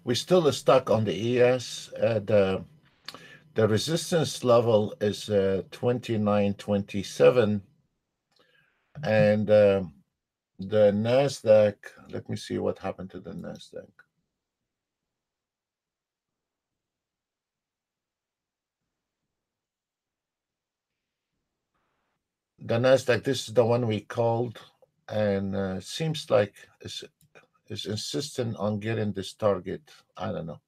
We're still stuck on the ES. The resistance level is 29.27, and the Nasdaq. Let me see what happened to the Nasdaq. The Nasdaq. This is the one we called, and seems like is insistent on getting this target. I don't know.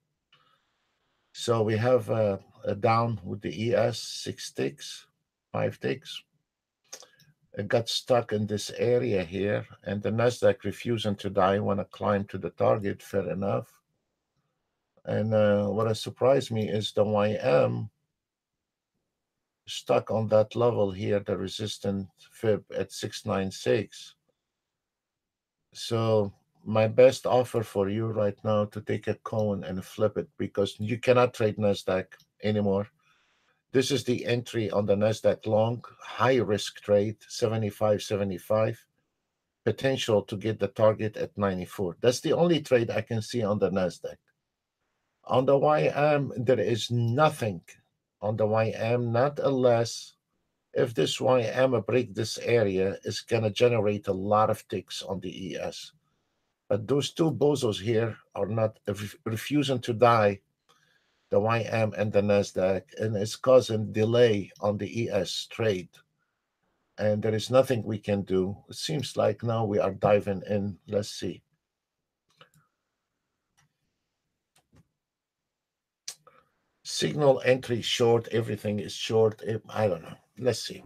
So we have a down with the ES 6 ticks, 5 ticks. It got stuck in this area here, and the Nasdaq refusing to die, want to climb to the target. Fair enough. And what has surprised me is the YM stuck on that level here, the resistant fib at 696. So my best offer for you right now to take a cone and flip it, because you cannot trade Nasdaq anymore. This is the entry on the Nasdaq long, high risk trade, 75.75, potential to get the target at 94. That's the only trade I can see on the Nasdaq. On the YM, there is nothing on the YM, not unless if this YM break this area, it's going to generate a lot of ticks on the ES. But those two bozos here are not refusing to die, the YM and the Nasdaq, and it's causing delay on the ES trade. And there is nothing we can do. It seems like now we are diving in. Let's see. Signal entry short, everything is short. I don't know. Let's see.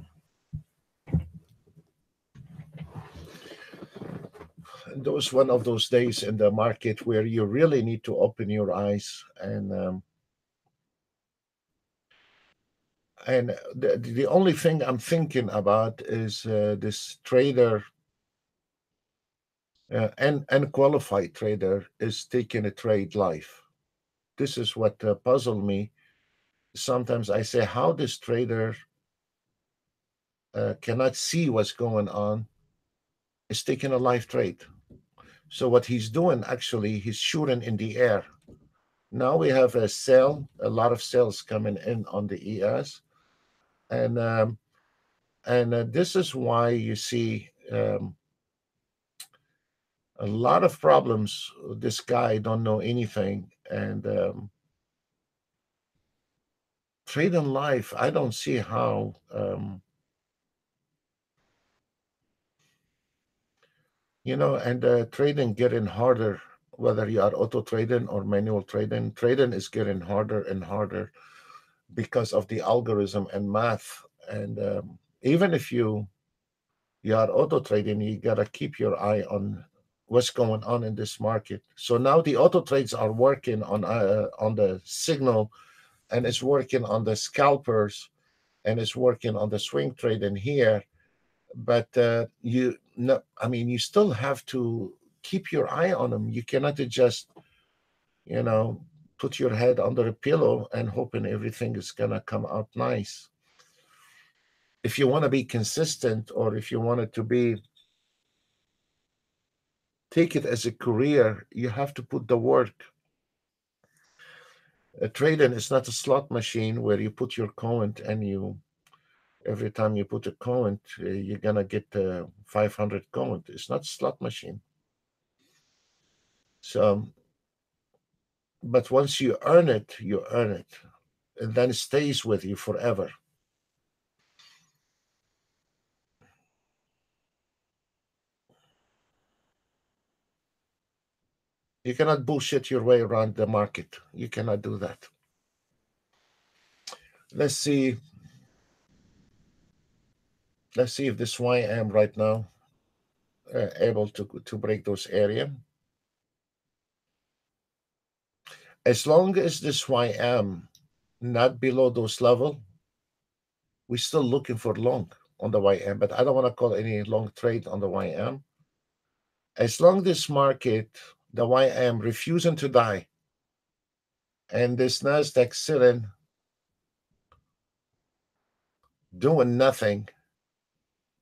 Those one of those days in the market where you really need to open your eyes and the only thing I'm thinking about is this trader, and unqualified trader is taking a trade live. This is what puzzled me. Sometimes I say, how this trader cannot see what's going on, is taking a live trade. So what he's doing, actually, he's shooting in the air. Now we have a sell, a lot of sales coming in on the ES, and this is why you see a lot of problems. This guy don't know anything, and trade in life, I don't see how. And trading getting harder, whether you are auto trading or manual trading. Trading is getting harder and harder because of the algorithm and math. And even if you are auto trading, you got to keep your eye on what's going on in this market. So now the auto trades are working on the signal, and it's working on the scalpers, and it's working on the swing trading here. But you still have to keep your eye on them. You cannot just put your head under a pillow and hoping everything is gonna come out nice. If you want to be consistent, or if you want it to be, take it as a career, you have to put the work. Trading is not a slot machine where you put your coin and every time you put a coin, you're gonna get 500 coin. It's not a slot machine. So, but once you earn it, and then it stays with you forever. You cannot bullshit your way around the market. You cannot do that. Let's see. Let's see if this YM right now able to break those area. As long as this YM not below those level, we're still looking for long on the YM, but I don't want to call any long trade on the YM. As long as this market, the YM refusing to die, and this Nasdaq sitting doing nothing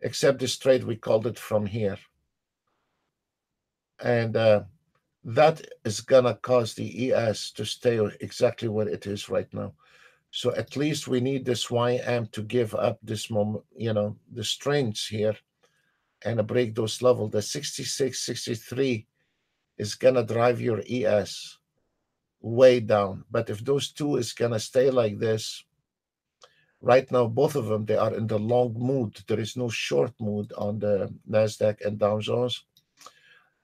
except this trade we called it from here, and that is gonna cause the ES to stay exactly where it is right now. So at least we need this YM to give up this moment, the strengths here and break those levels. The 66, 63 is gonna drive your ES way down. But if those two is gonna stay like this, right now both of them they are in the long mood. There is no short mood on the Nasdaq and Dow Jones.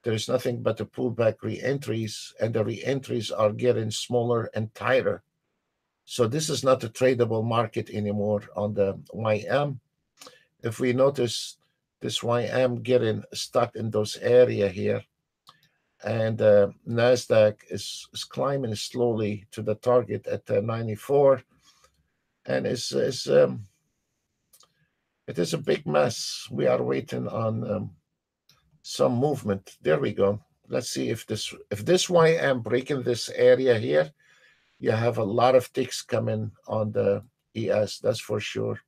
There is nothing but the pullback re-entries, and the re-entries are getting smaller and tighter. So this is not a tradable market anymore on the YM. If we notice this YM getting stuck in those area here, and Nasdaq is climbing slowly to the target at 94, and it is a big mess. We are waiting on some movement. There we go. Let's see if this YM breaking this area here, you have a lot of ticks coming on the ES. That's for sure.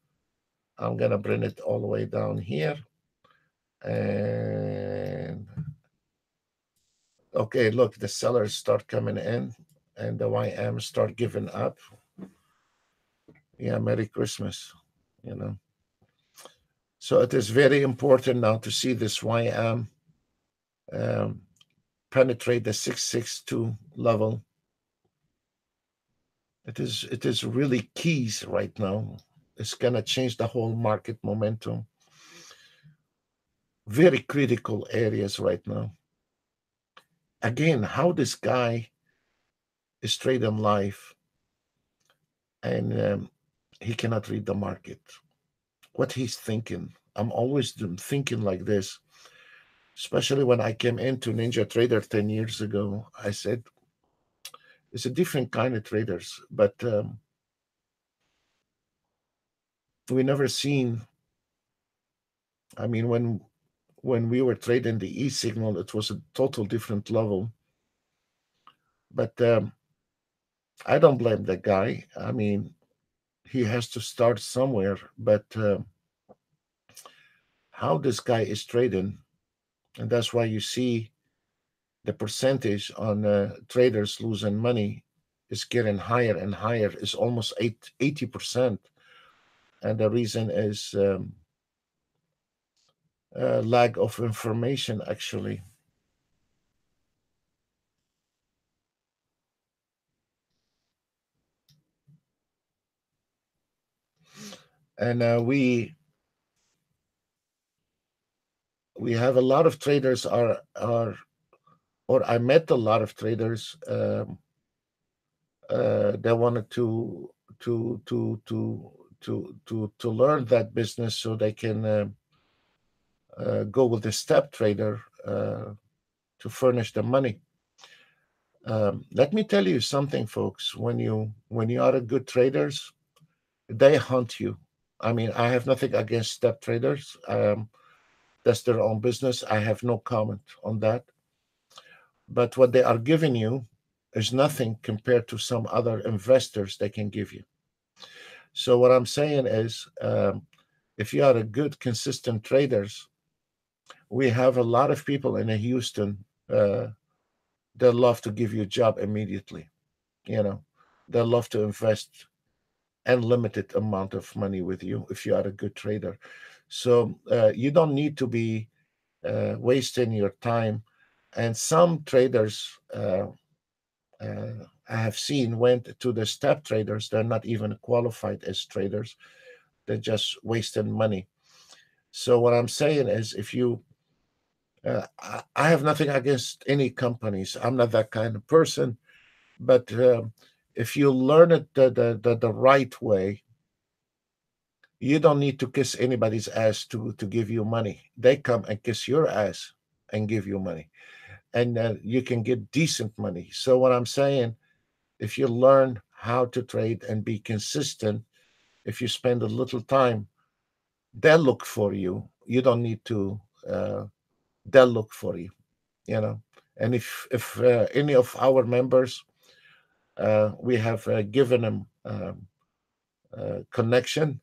I'm gonna bring it all the way down here, and okay, look, the sellers start coming in, and the YM start giving up. Yeah, Merry Christmas, you know. So it is very important now to see this YM penetrate the 662 level. It is really keys right now. It's gonna change the whole market momentum. Very critical areas right now. Again, how this guy is trading life, and he cannot read the market. What he's thinking. I'm always thinking like this, especially when I came into Ninjatrader 10 years ago. I said, it's a different kind of traders, but we never seen. I mean, when we were trading the E signal, it was a total different level. But I don't blame the guy. I mean, he has to start somewhere. But how this guy is trading, and that's why you see the percentage on traders losing money is getting higher and higher. It's almost 80%. And the reason is lack of information, actually. And we have a lot of traders or I met a lot of traders that wanted to learn that business so they can go with the step trader to furnish the money. Let me tell you something, folks. When you are a good traders, they hunt you. I mean, I have nothing against step traders. That's their own business. I have no comment on that. But what they are giving you is nothing compared to some other investors they can give you. So what I'm saying is, if you are a good, consistent traders, we have a lot of people in Houston. They love to give you a job immediately. They love to invest unlimited amount of money with you if you are a good trader. So you don't need to be wasting your time. And some traders I have seen went to the step traders. They're not even qualified as traders. They're just wasting money. So what I'm saying is, if you, I have nothing against any companies. I'm not that kind of person. But if you learn it the right way, you don't need to kiss anybody's ass to give you money. They come and kiss your ass and give you money, and you can get decent money. So what I'm saying, if you learn how to trade and be consistent, if you spend a little time, they'll look for you. You don't need to. They'll look for you. And if any of our members, we have given them connection,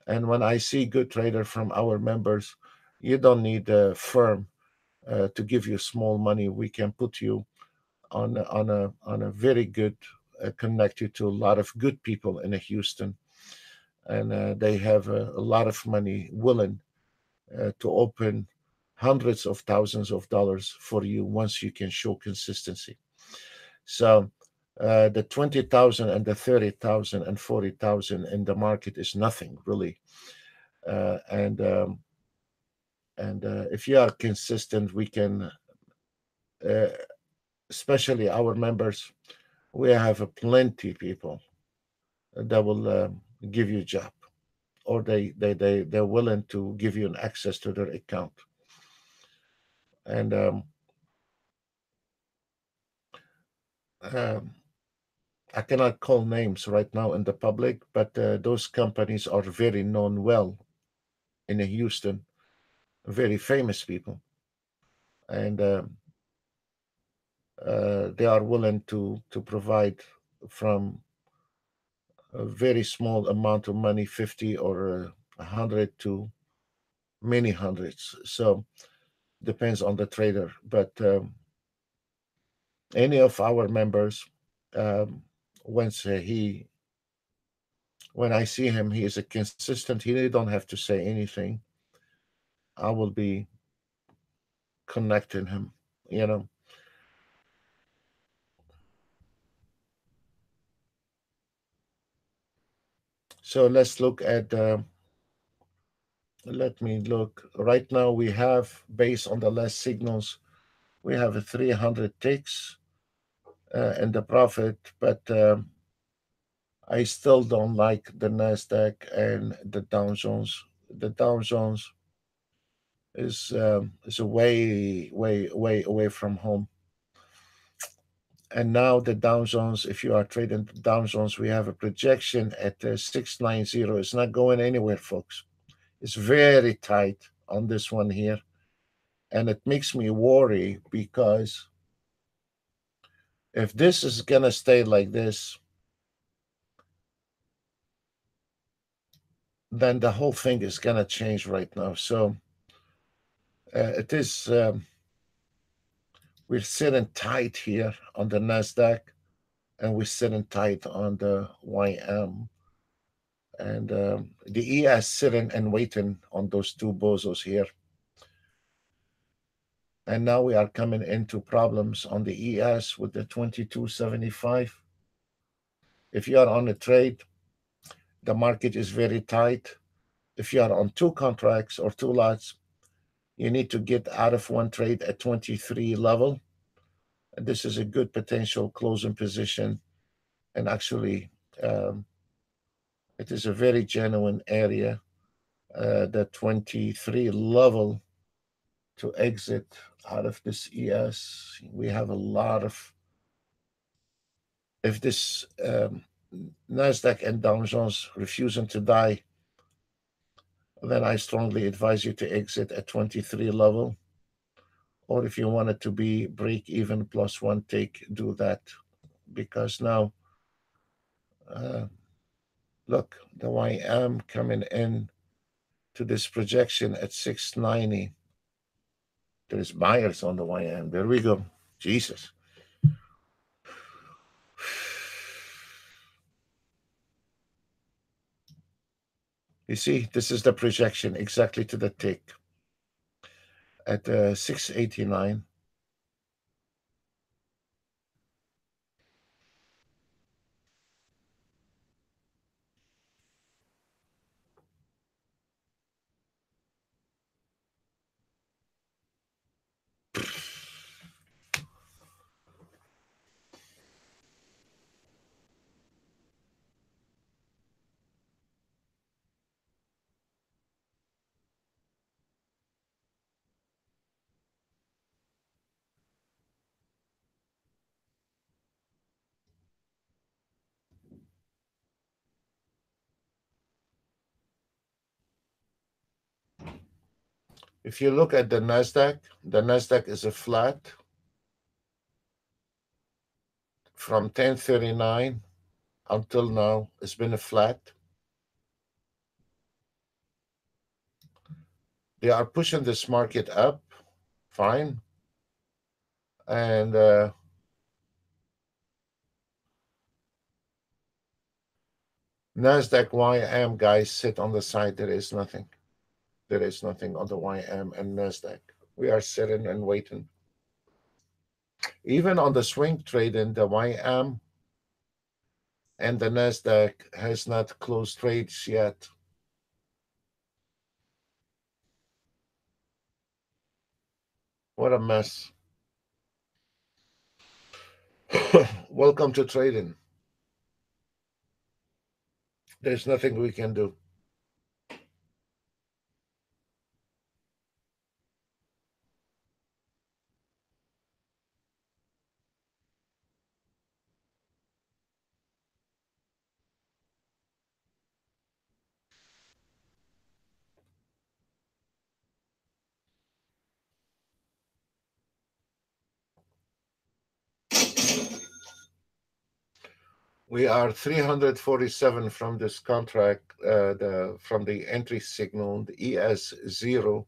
and when I see good trader from our members, you don't need a firm to give you small money. We can put you on a very good, connected to a lot of good people in Houston, and they have a lot of money willing to open hundreds of thousands of dollars for you once you can show consistency. So the 20,000 and the 30,000 and 40,000 in the market is nothing really. Uh, and um, and if you are consistent, we can, uh, especially our members, we have plenty people that will give you a job, or they're willing to give you an access to their account. And um, I cannot call names right now in the public, but those companies are very known well in Houston, very famous people, and they are willing to provide from a very small amount of money, 50 or 100 to many hundreds. So depends on the trader, but any of our members, um, once when I see him, he is a consistent. He don't have to say anything. I will be connecting him. You know. So let's look at. Let me look. Right now we have, based on the last signals, we have a 300 ticks in the profit, but I still don't like the Nasdaq and the Dow Jones. The Dow Jones is a way away from home. And now the Dow Jones, if you are trading the Dow Jones, we have a projection at 690. It's not going anywhere, folks. It's very tight on this one here, and it makes me worry because if this is gonna stay like this, then the whole thing is gonna change right now. So it is. We're sitting tight here on the Nasdaq, and we're sitting tight on the YM, and the ES sitting and waiting on those two bozos here. And now we are coming into problems on the ES with the 2275. If you are on a trade, the market is very tight. If you are on two contracts or two lots, you need to get out of one trade at 23 level. And this is a good potential closing position. And actually, um, it is a very genuine area, the 23 level to exit out of this ES. We have a lot of, if this NASDAQ and Dow Jones refusing to die, then I strongly advise you to exit at 23 level. Or if you want it to be break even plus one take, do that. Because now, uh, look, the YM coming in to this projection at 690. There's buyers on the YM. There we go. Jesus. You see, this is the projection exactly to the tick at 689. If you look at the NASDAQ is a flat from 1039 until now. It's been a flat. They are pushing this market up, fine. And Nasdaq YM, guys, sit on the side. There is nothing. There is nothing on the YM and Nasdaq. We are sitting and waiting. Even on the swing trading, the YM and the Nasdaq has not closed trades yet. What a mess. Welcome to trading. There's nothing we can do. We are 347 from this contract, from the entry signal, the ES0.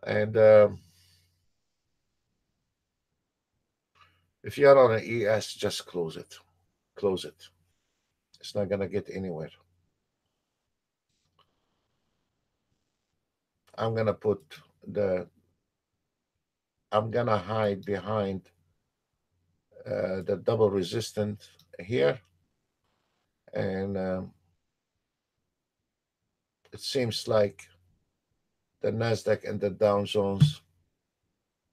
And if you're on an ES, just close it. Close it. It's not going to get anywhere. I'm going to put I'm going to hide behind the double resistant here. And it seems like the NASDAQ and the Dow Jones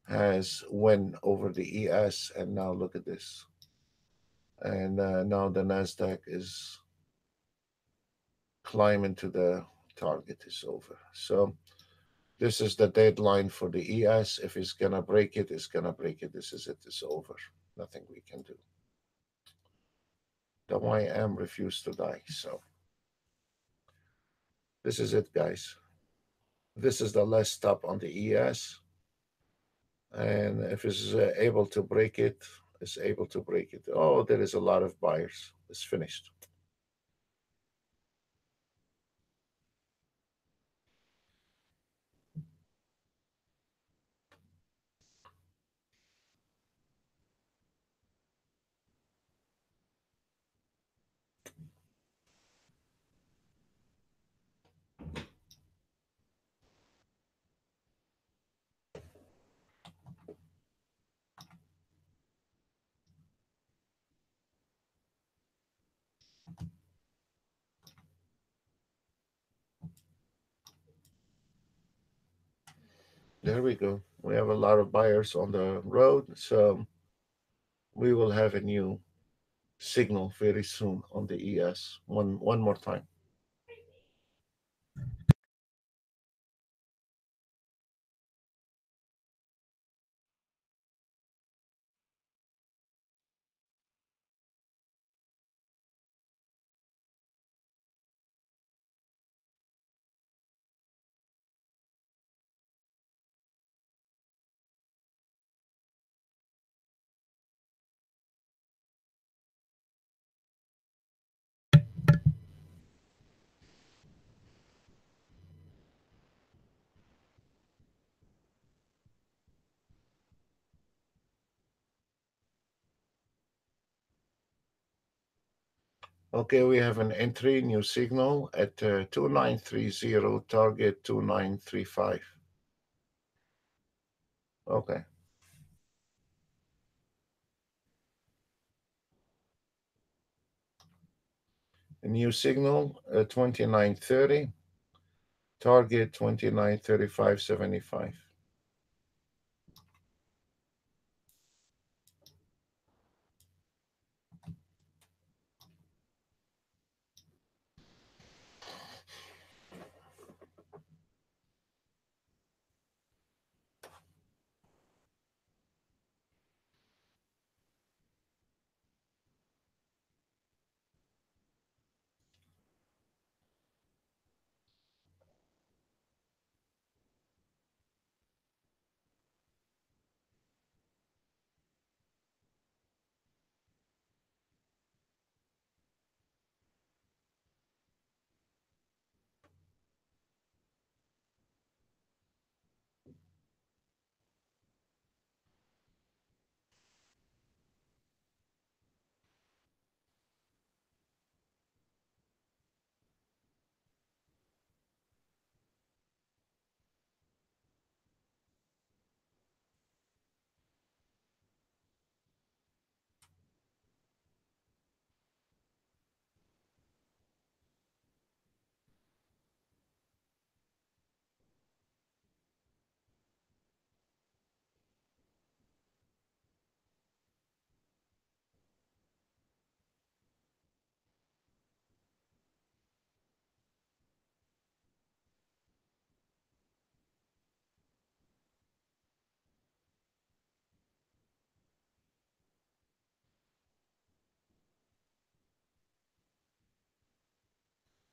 has win over the ES. And now look at this. And now the NASDAQ is climbing to the target is over. So this is the deadline for the ES. If it's going to break it, it's going to break it. This is it. It's over. Nothing we can do. The YM refused to die. So this is it, guys. This is the last stop on the ES. And if it's able to break it, it's able to break it. Oh, there is a lot of buyers. It's finished. There we go. We have a lot of buyers on the road. So we will have a new signal very soon on the ES. One more time. Okay, we have an entry, new signal at 2930, target 2935. Okay. A new signal, 2930, target 2935.75.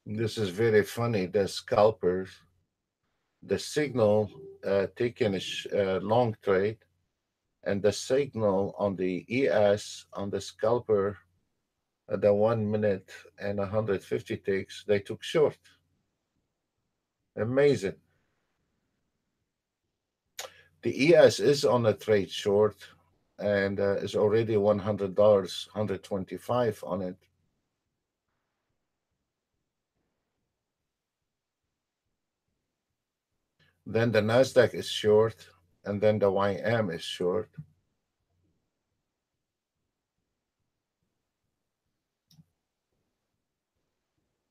This is very funny. The scalpers, the signal taken is long trade, and the signal on the ES on the scalper, the 1 minute and 150 ticks, they took short. Amazing. The ES is on a trade short and is already $100, 125 on it. Then the Nasdaq is short, and then the YM is short.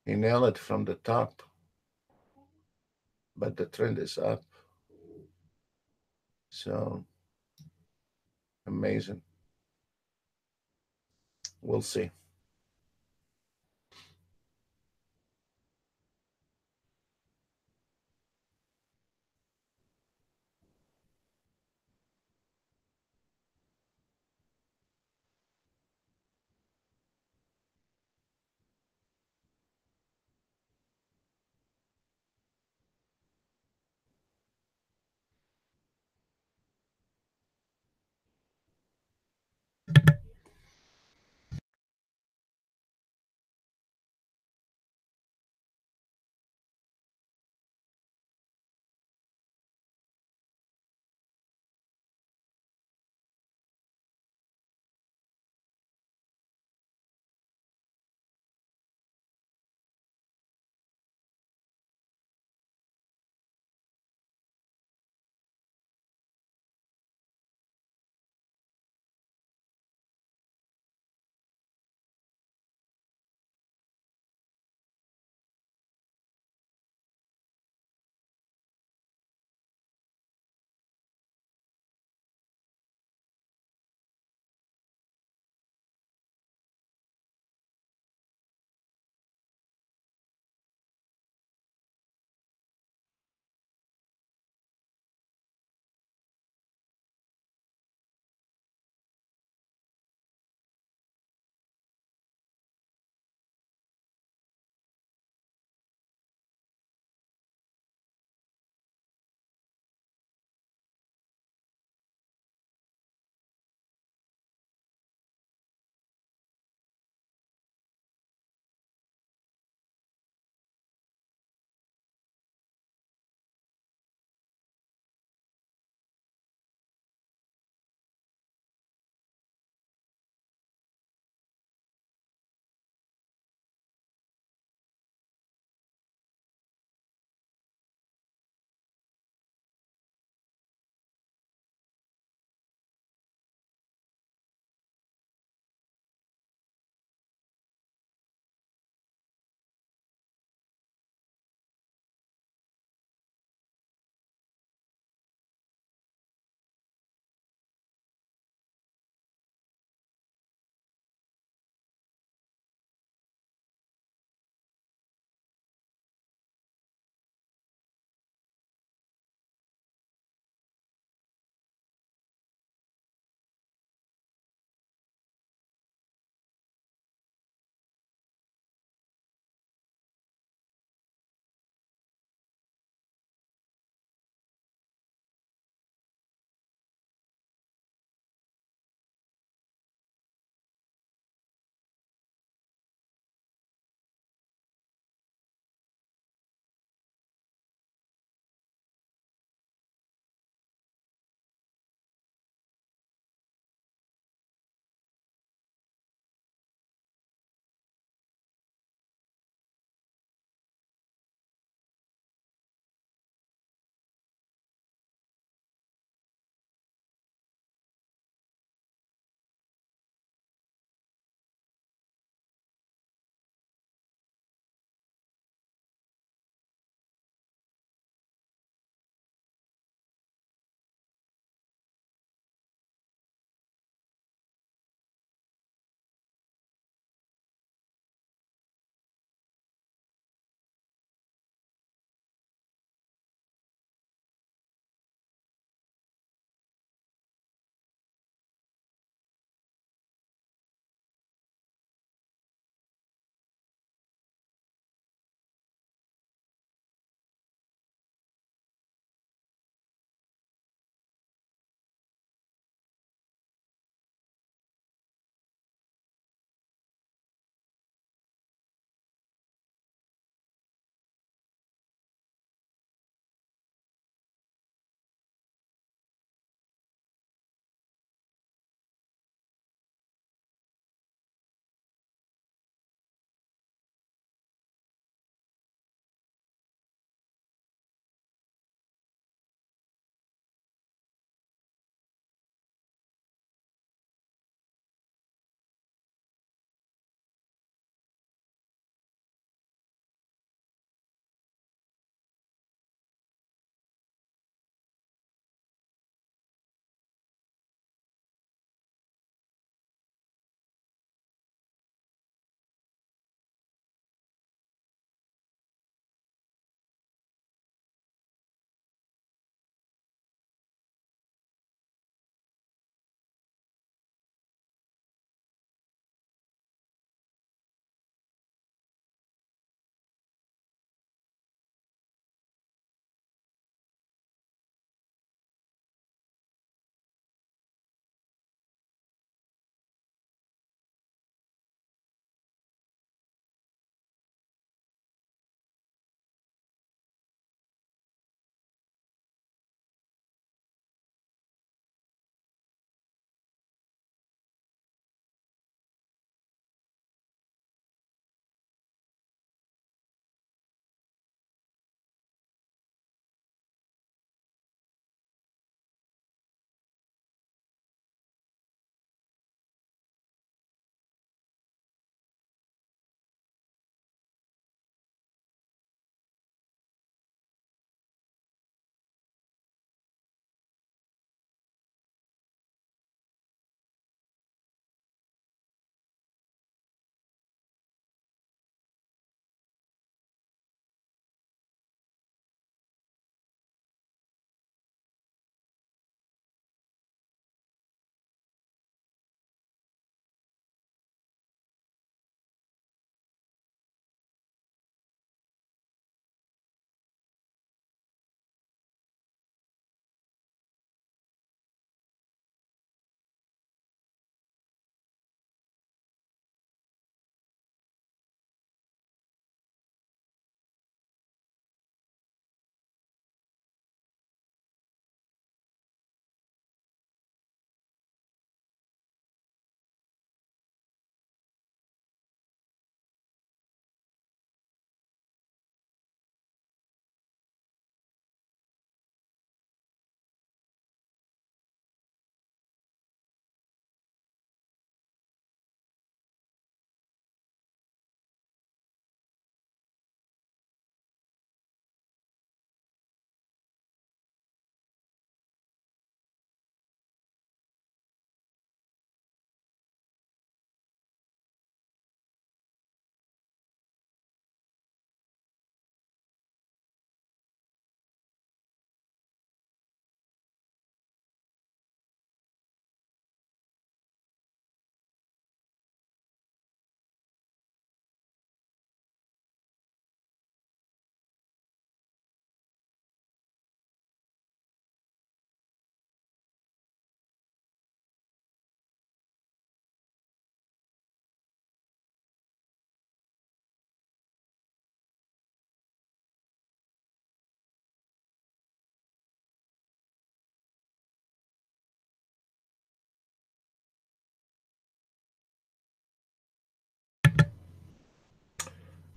He nailed it from the top, but the trend is up. So amazing. We'll see.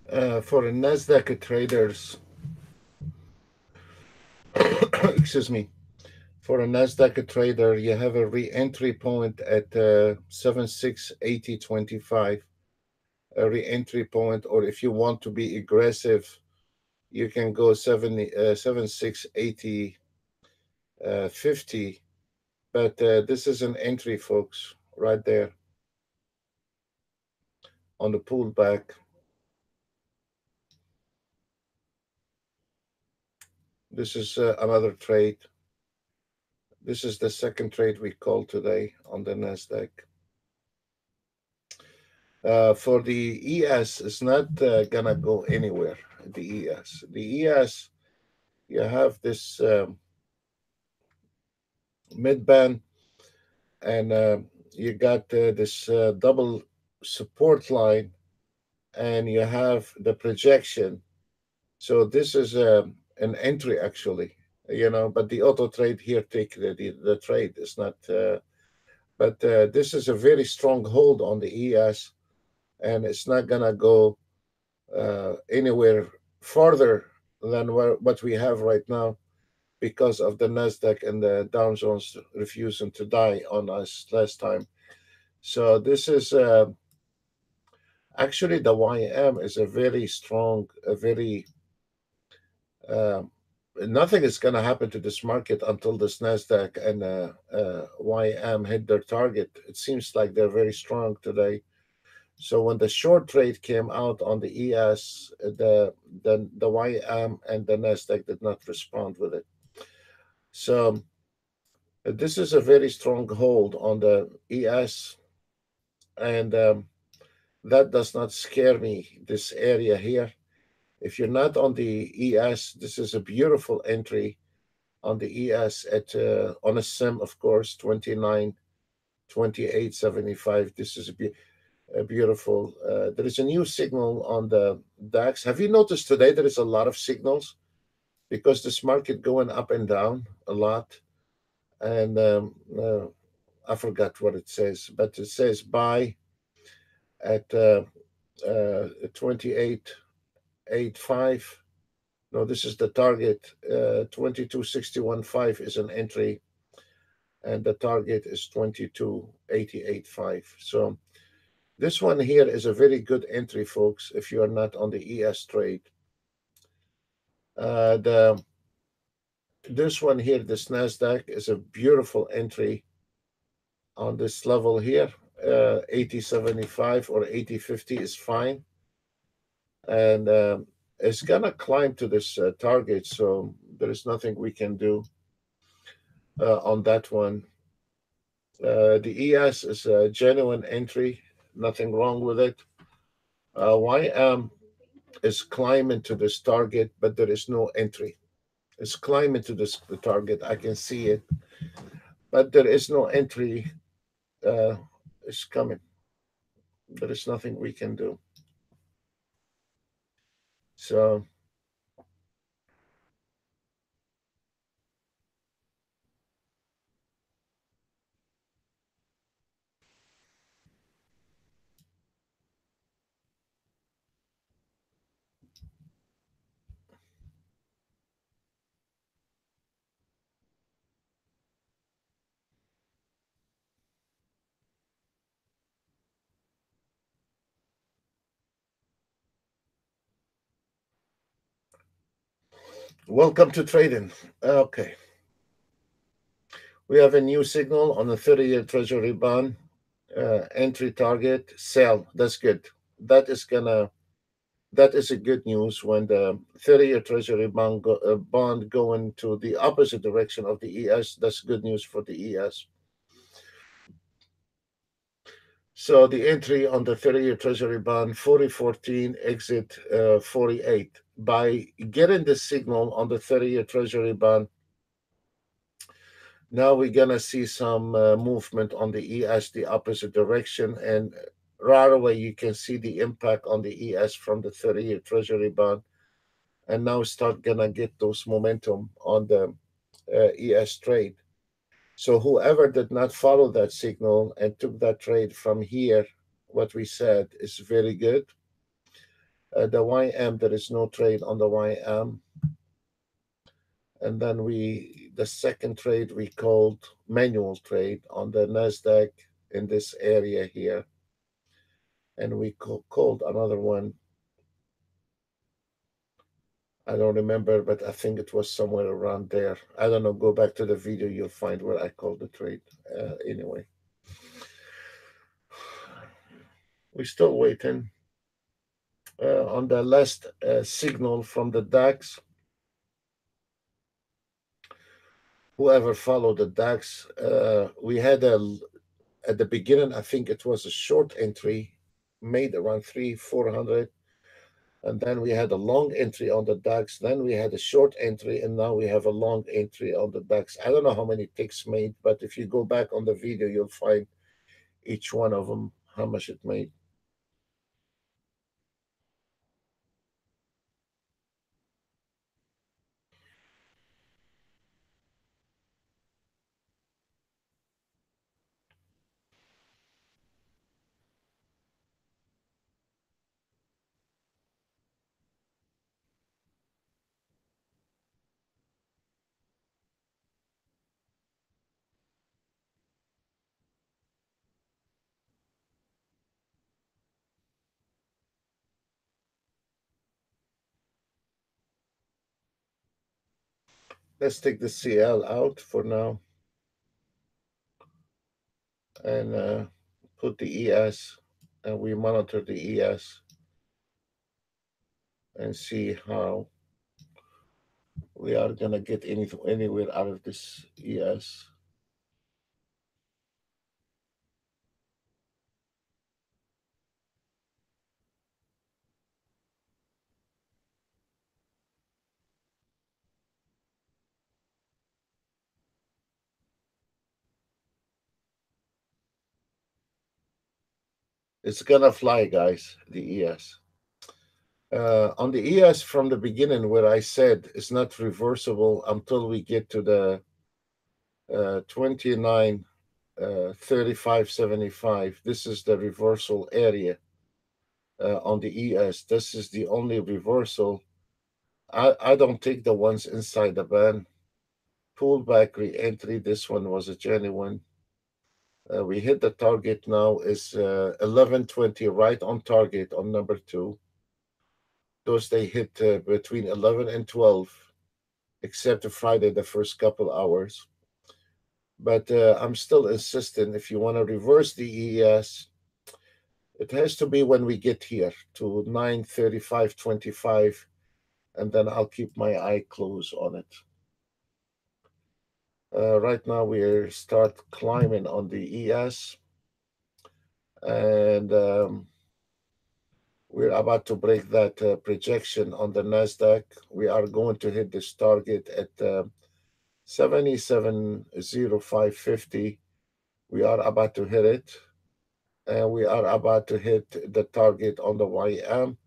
For a Nasdaq traders, excuse me, for a Nasdaq trader, you have a re-entry point at 7680.25, a re-entry point, or if you want to be aggressive, you can go 7680 50. But this is an entry, folks, right there on the pullback. This is another trade. This is the second trade we called today on the Nasdaq. For the ES, it's not gonna go anywhere. The ES, you have this mid band, and you got this double support line, and you have the projection. So this is an entry actually, but the auto trade here take the trade. It's not, but this is a very strong hold on the ES, and it's not gonna go anywhere farther than what we have right now because of the Nasdaq and the Dow Jones refusing to die on us last time. So this is actually the YM is a very strong, a very uh, nothing is going to happen to this market until this Nasdaq and YM hit their target. It seems like they're very strong today. So when the short trade came out on the ES, the YM and the Nasdaq did not respond with it. So this is a very strong hold on the ES, and that does not scare me. This area here, if you're not on the ES, this is a beautiful entry on the ES at on a sim, of course, 29, 28.75. This is a beautiful. There is a new signal on the DAX. Have you noticed today there is a lot of signals because this market going up and down a lot? And I forgot what it says, but it says buy at 28.85. No, this is the target. 22.61.5 is an entry, and the target is 22.88.5. So this one here is a very good entry, folks, if you are not on the ES trade. The This one here, this NASDAQ, is a beautiful entry on this level here. 80.75 or 80.50 is fine. And it's going to climb to this target, so there is nothing we can do on that one. The ES is a genuine entry, nothing wrong with it. YM is climbing to this target, but there is no entry. It's climbing to the target. I can see it, but there is no entry. It's coming. There is nothing we can do. So welcome to trading. Okay. We have a new signal on the 30-year Treasury bond. Entry target, sell. That's good. That is gonna. That is a good news when the 30-year Treasury bond going to the opposite direction of the ES. That's good news for the ES. So the entry on the 30-year Treasury bond, 40.14, exit 48. By getting the signal on the 30-year Treasury bond, now we're going to see some movement on the ES, the opposite direction. And right away, you can see the impact on the ES from the 30-year Treasury bond. And now start going to get those momentum on the ES trade. So whoever did not follow that signal and took that trade from here, what we said is very good. The YM, there is no trade on the YM. And then the second trade we called manual trade on the NASDAQ in this area here. And we called another one. I don't remember, but I think it was somewhere around there. I don't know. Go back to the video. You'll find where I called the trade. Anyway, we're still waiting on the last signal from the DAX. Whoever followed the DAX, we had at the beginning, I think it was a short entry made around 400. And then we had a long entry on the DAX. Then we had a short entry, and now we have a long entry on the DAX. I don't know how many ticks made, but if you go back on the video, you'll find each one of them, how much it made. Let's take the CL out for now and put the ES, and we monitor the ES and see how we are going to get anywhere out of this ES. It's going to fly, guys, the ES. On the ES from the beginning, where I said it's not reversible until we get to the 29 35.75. This is the reversal area on the ES. This is the only reversal. I don't take the ones inside the band. Pullback re-entry. This one was a genuine. We hit the target now is 11.20, right on target on number 2. Those they hit between 11 and 12, except Friday, the first couple hours. But I'm still insistent, if you want to reverse the ES, it has to be when we get here to 9:35.25, and then I'll keep my eye closed on it. Right now we start climbing on the ES, and we're about to break that projection on the NASDAQ. We are going to hit this target at 77.0550. We are about to hit it. And we are about to hit the target on the YM.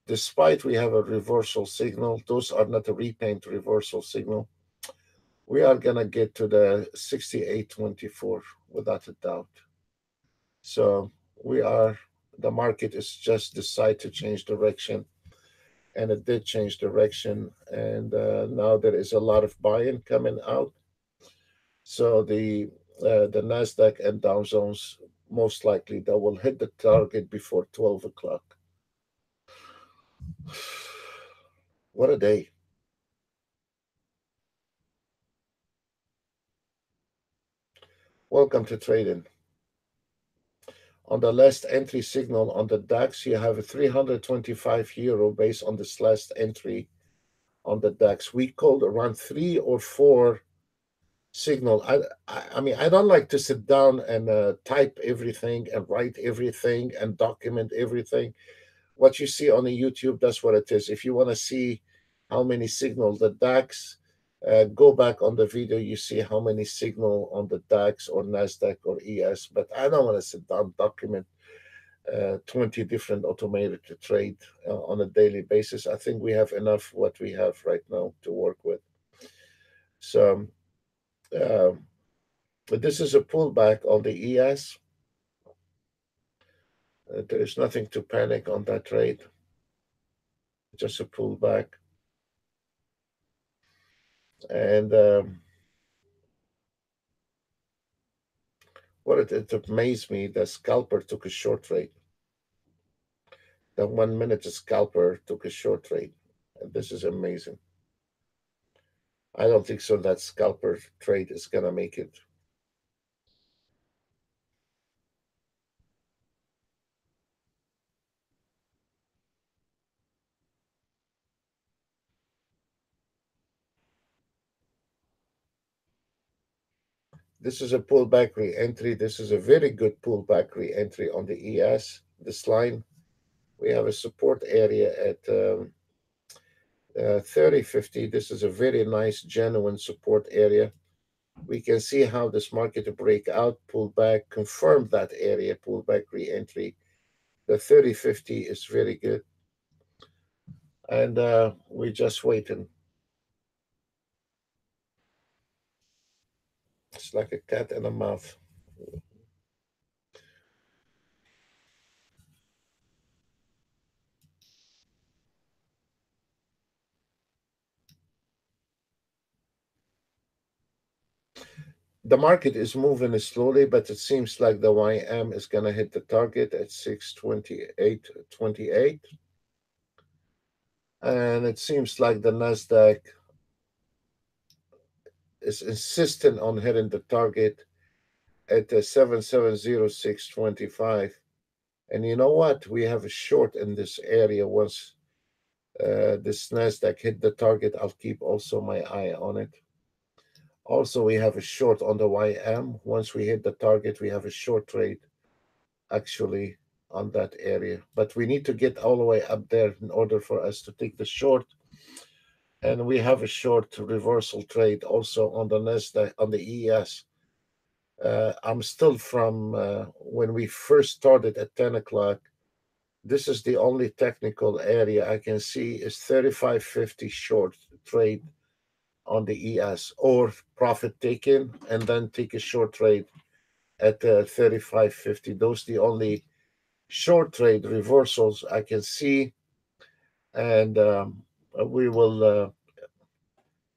Despite we have a reversal signal, those are not a repaint reversal signal. We are going to get to the 68.24 without a doubt. So the market is just decide to change direction. And it did change direction. And now there is a lot of buy-in coming out. So the NASDAQ and Dow Jones, most likely they will hit the target before 12 o'clock. What a day. Welcome to trading. On the last entry signal on the DAX, you have a 325 euro based on this last entry on the DAX. We called around 3 or 4 signal. I mean, I don't like to sit down and type everything and write everything and document everything. What you see on the YouTube, that's what it is. If you want to see how many signals the DAX, go back on the video, you see how many signal on the DAX or NASDAQ or ES, but I don't want to sit down, document 20 different automated to trade on a daily basis. I think we have enough what we have right now to work with. So but this is a pullback on the ES. There is nothing to panic on that trade. just a pullback. And what it amazed me, the scalper took a short trade. The 1 minute scalper took a short trade. And this is amazing. I don't think so that scalper trade is going to make it. This is a pullback re-entry. This is a very good pullback re-entry on the ES. This line, we have a support area at 30.50. This is a very nice, genuine support area. We can see how this market break out, pull back, confirm that area, pull back re-entry. The 30.50 is very good. And we're just waiting. It's like a cat in a mouth. The market is moving slowly, but it seems like the YM is going to hit the target at 628.28. And it seems like the Nasdaq is insistent on hitting the target at 7706.25. And you know what? We have a short in this area. Once this Nasdaq hit the target, I'll keep also my eye on it. Also, we have a short on the YM. Once we hit the target, we have a short trade actually on that area. But we need to get all the way up there in order for us to take the short. And we have a short reversal trade also on the Nasdaq, on the ES. I'm still from when we first started at 10 o'clock. This is the only technical area I can see is 35.50 short trade on the ES, or profit taken and then take a short trade at 35.50. Those are the only short trade reversals I can see. And we will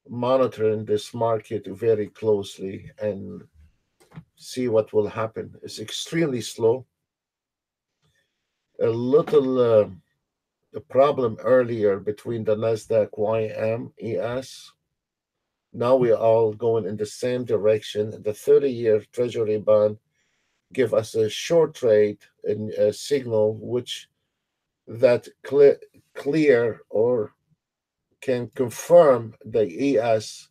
monitor this market very closely and see what will happen. It's extremely slow. A little problem earlier between the Nasdaq YM ES. Now we are all going in the same direction. The 30-year Treasury bond give us a short trade and a signal which that clear or can confirm the ES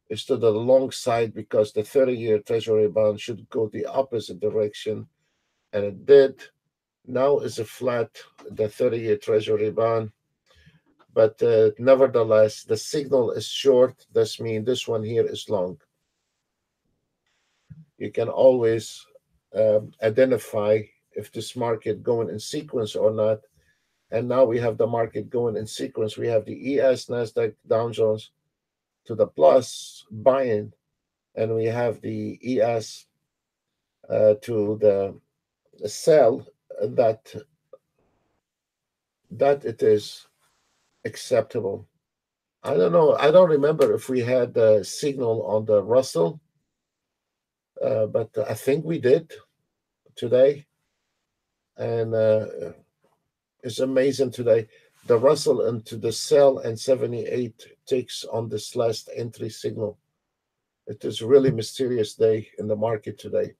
is to the long side, because the 30-year Treasury bond should go the opposite direction, and it did. Now is a flat, the 30-year Treasury bond, but nevertheless, the signal is short. This means this one here is long. You can always identify if this market going in sequence or not. And now we have the market going in sequence. We have the ES, Nasdaq, Dow Jones to the plus buying, and we have the ES to the sell. That it is acceptable. I don't know. I don't remember if we had the signal on the Russell, but I think we did today, and it's amazing today. The Russell into the sell and 78 takes on this last entry signal. It is really mysterious day in the market today.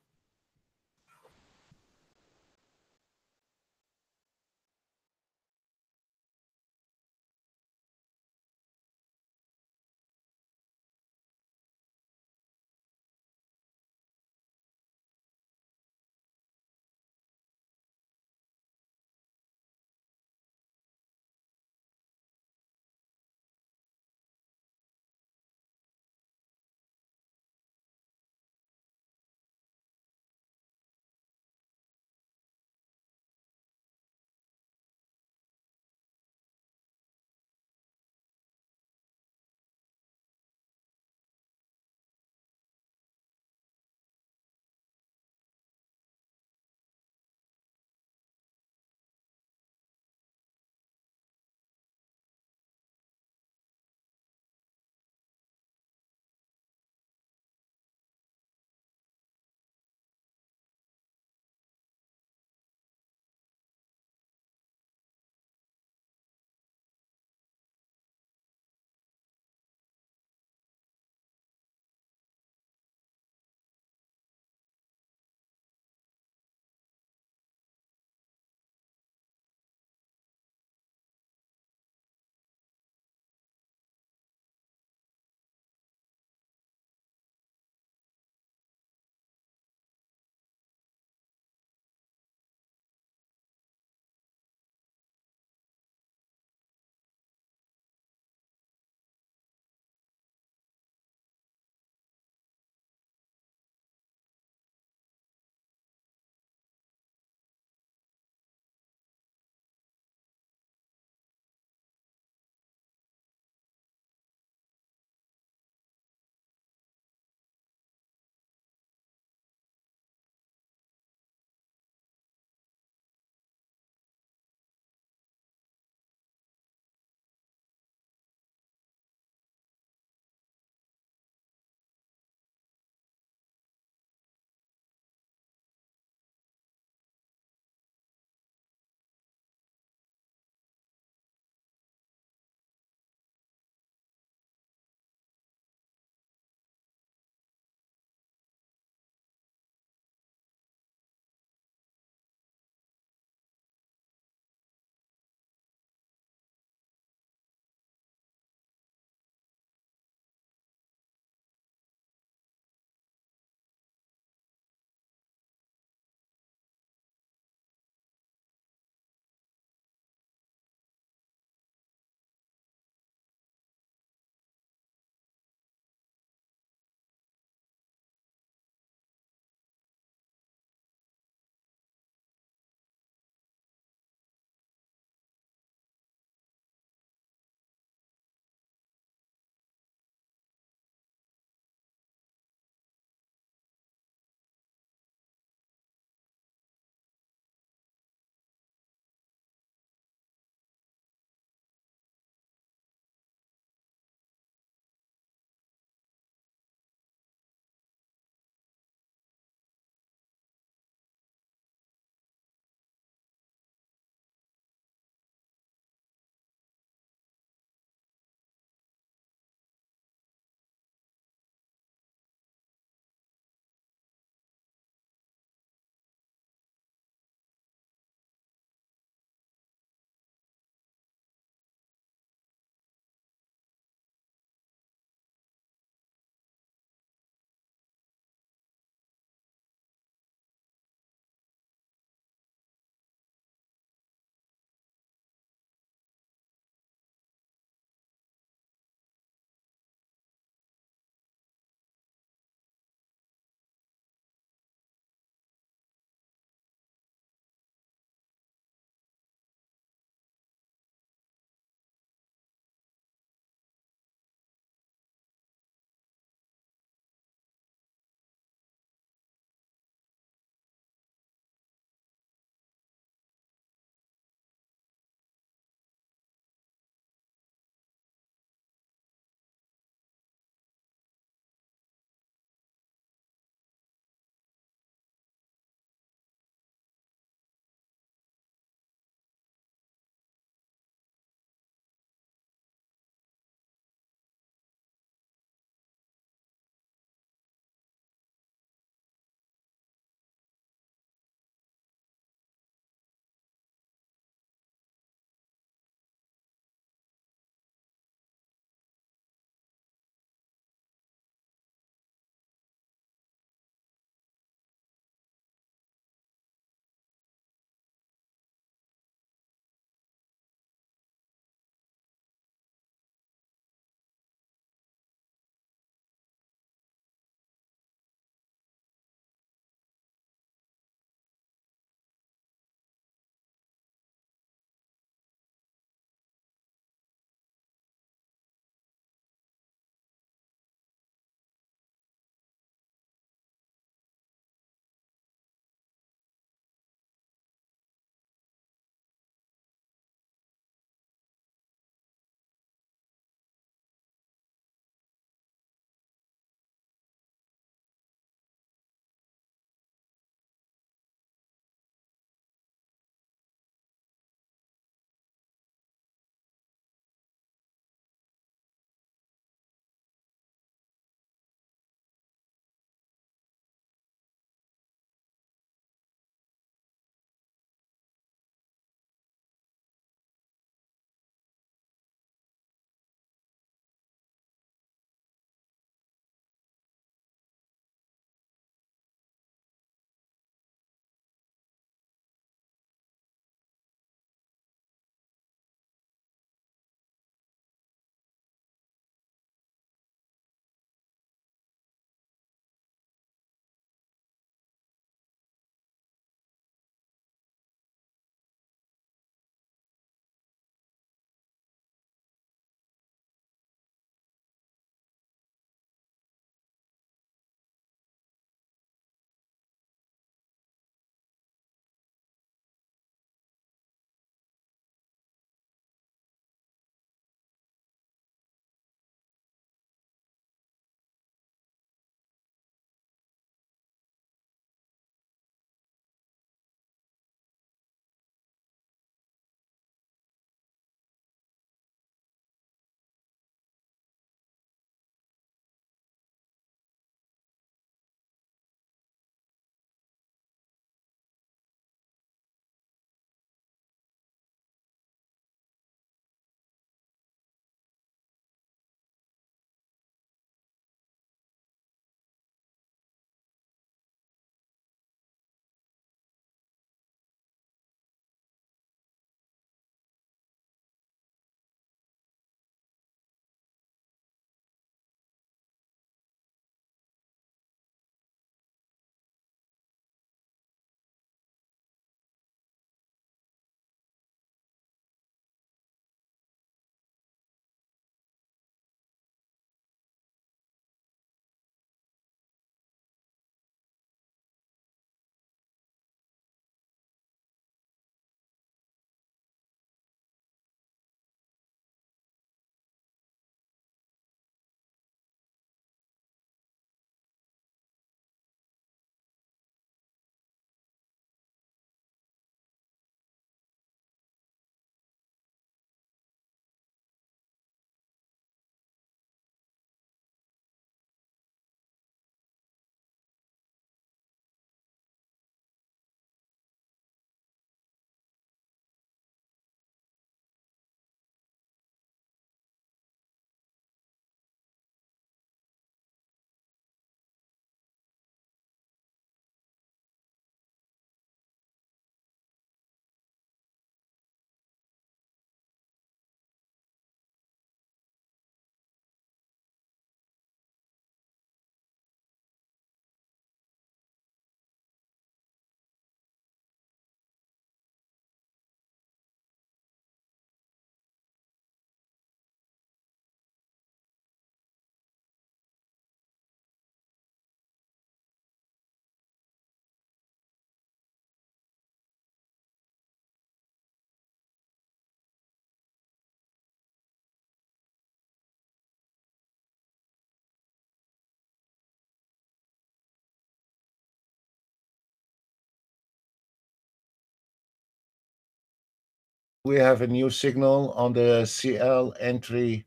we have a new signal on the CL entry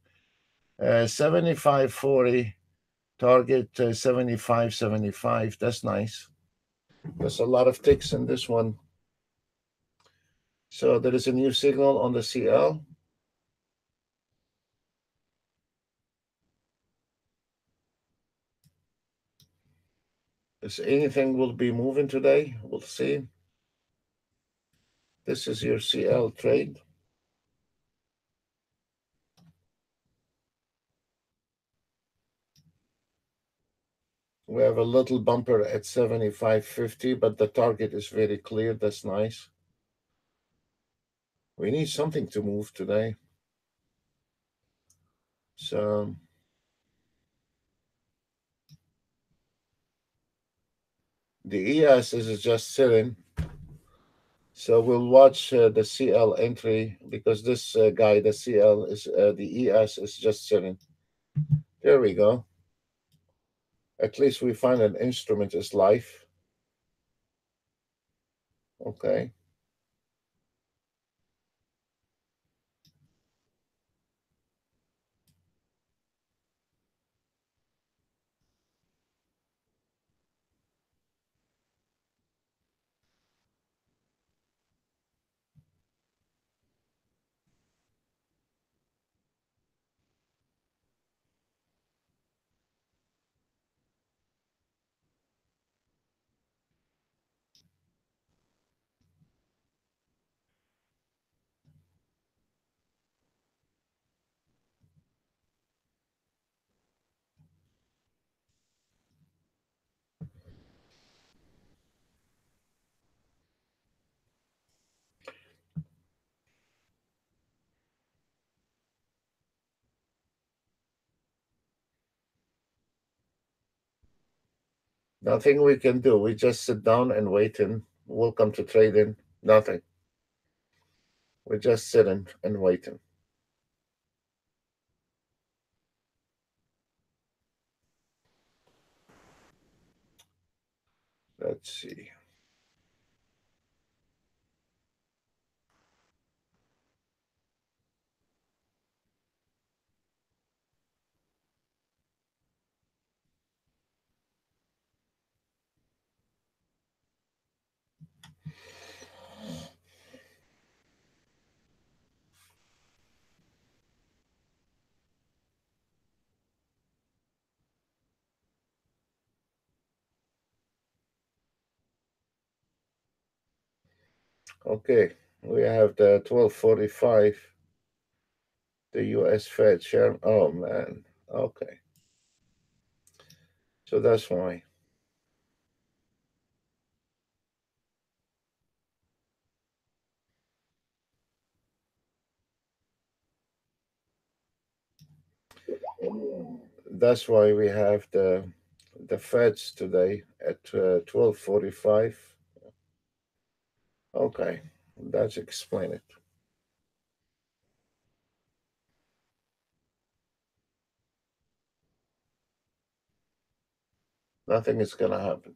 75.40, target 75.75. That's nice. There's a lot of ticks in this one. So there is a new signal on the CL. Is anything will be moving today? We'll see. This is your CL trade. We have a little bumper at 75.50, but the target is very clear. That's nice. We need something to move today. So the ES is just sitting. So we'll watch the CL entry because this guy, the CL, is the ES is just sitting. There we go. At least we find an instrument is live. Okay. Nothing we can do. We just sit down and wait and welcome to trading. Nothing. We're just sitting and waiting. Let's see. Okay, we have the 12:45, the U.S. Fed share. Oh man. Okay, so that's why. That's why we have the Feds today at 12:45. Okay, that's explain it. Nothing is gonna happen.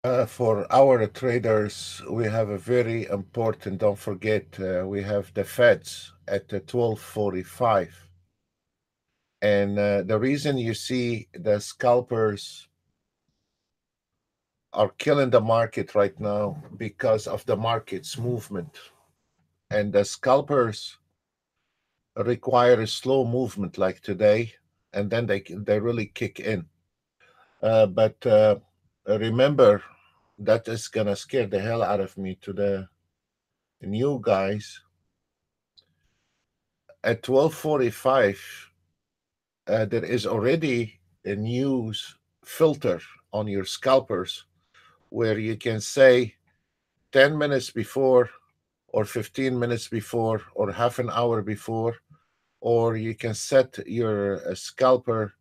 For our traders, we have a very important, don't forget, we have the Feds at 12:45. And the reason you see the scalpers are killing the market right now because of the market's movement. And the scalpers require a slow movement like today, and then they really kick in. But remember, that is gonna scare the hell out of me to the new guys. At 12:45, there is already a news filter on your scalpers where you can say 10 minutes before or 15 minutes before or half an hour before, or you can set your scalper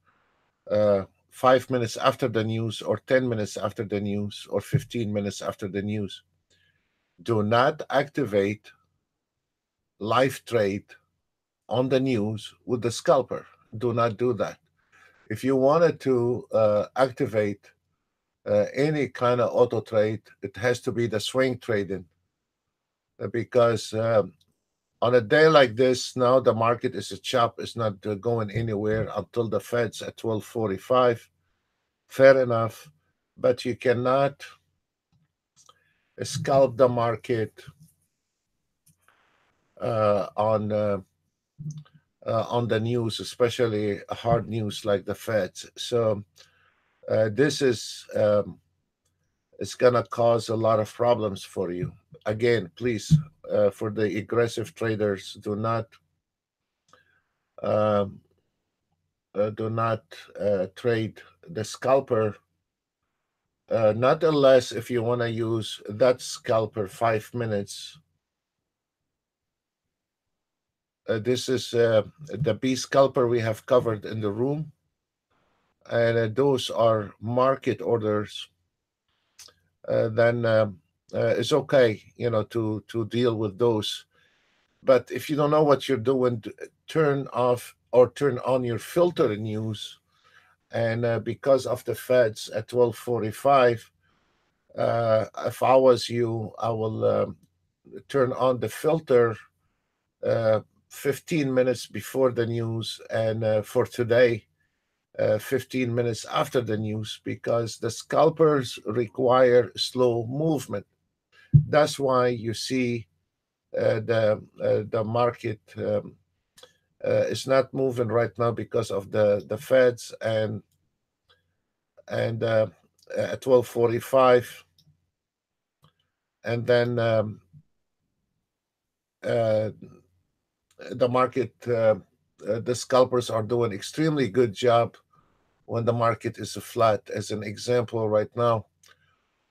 5 minutes after the news or 10 minutes after the news or 15 minutes after the news. Do not activate live trade on the news with the scalper. Do not do that. If you wanted to activate any kind of auto trade, it has to be the swing trading because on a day like this, now the market is a chop. It's not going anywhere until the Fed's at 12:45. Fair enough, but you cannot scalp the market uh, on uh, on the news, especially hard news like the Feds. So this is it's gonna cause a lot of problems for you. Again, please, for the aggressive traders, um, do not trade the scalper. Not unless if you want to use that scalper 5 minutes. This is the B scalper we have covered in the room, and those are market orders. Then it's okay, to deal with those. But if you don't know what you're doing, turn off or turn on your filter news. And because of the Feds at 12:45, if I was you, I will turn on the filter uh, 15 minutes before the news, and for today, 15 minutes after the news, because the scalpers require slow movement. That's why you see the market is not moving right now because of the Feds and at 12:45, and then uh, the market the scalpers are doing extremely good job when the market is flat. As an example, right now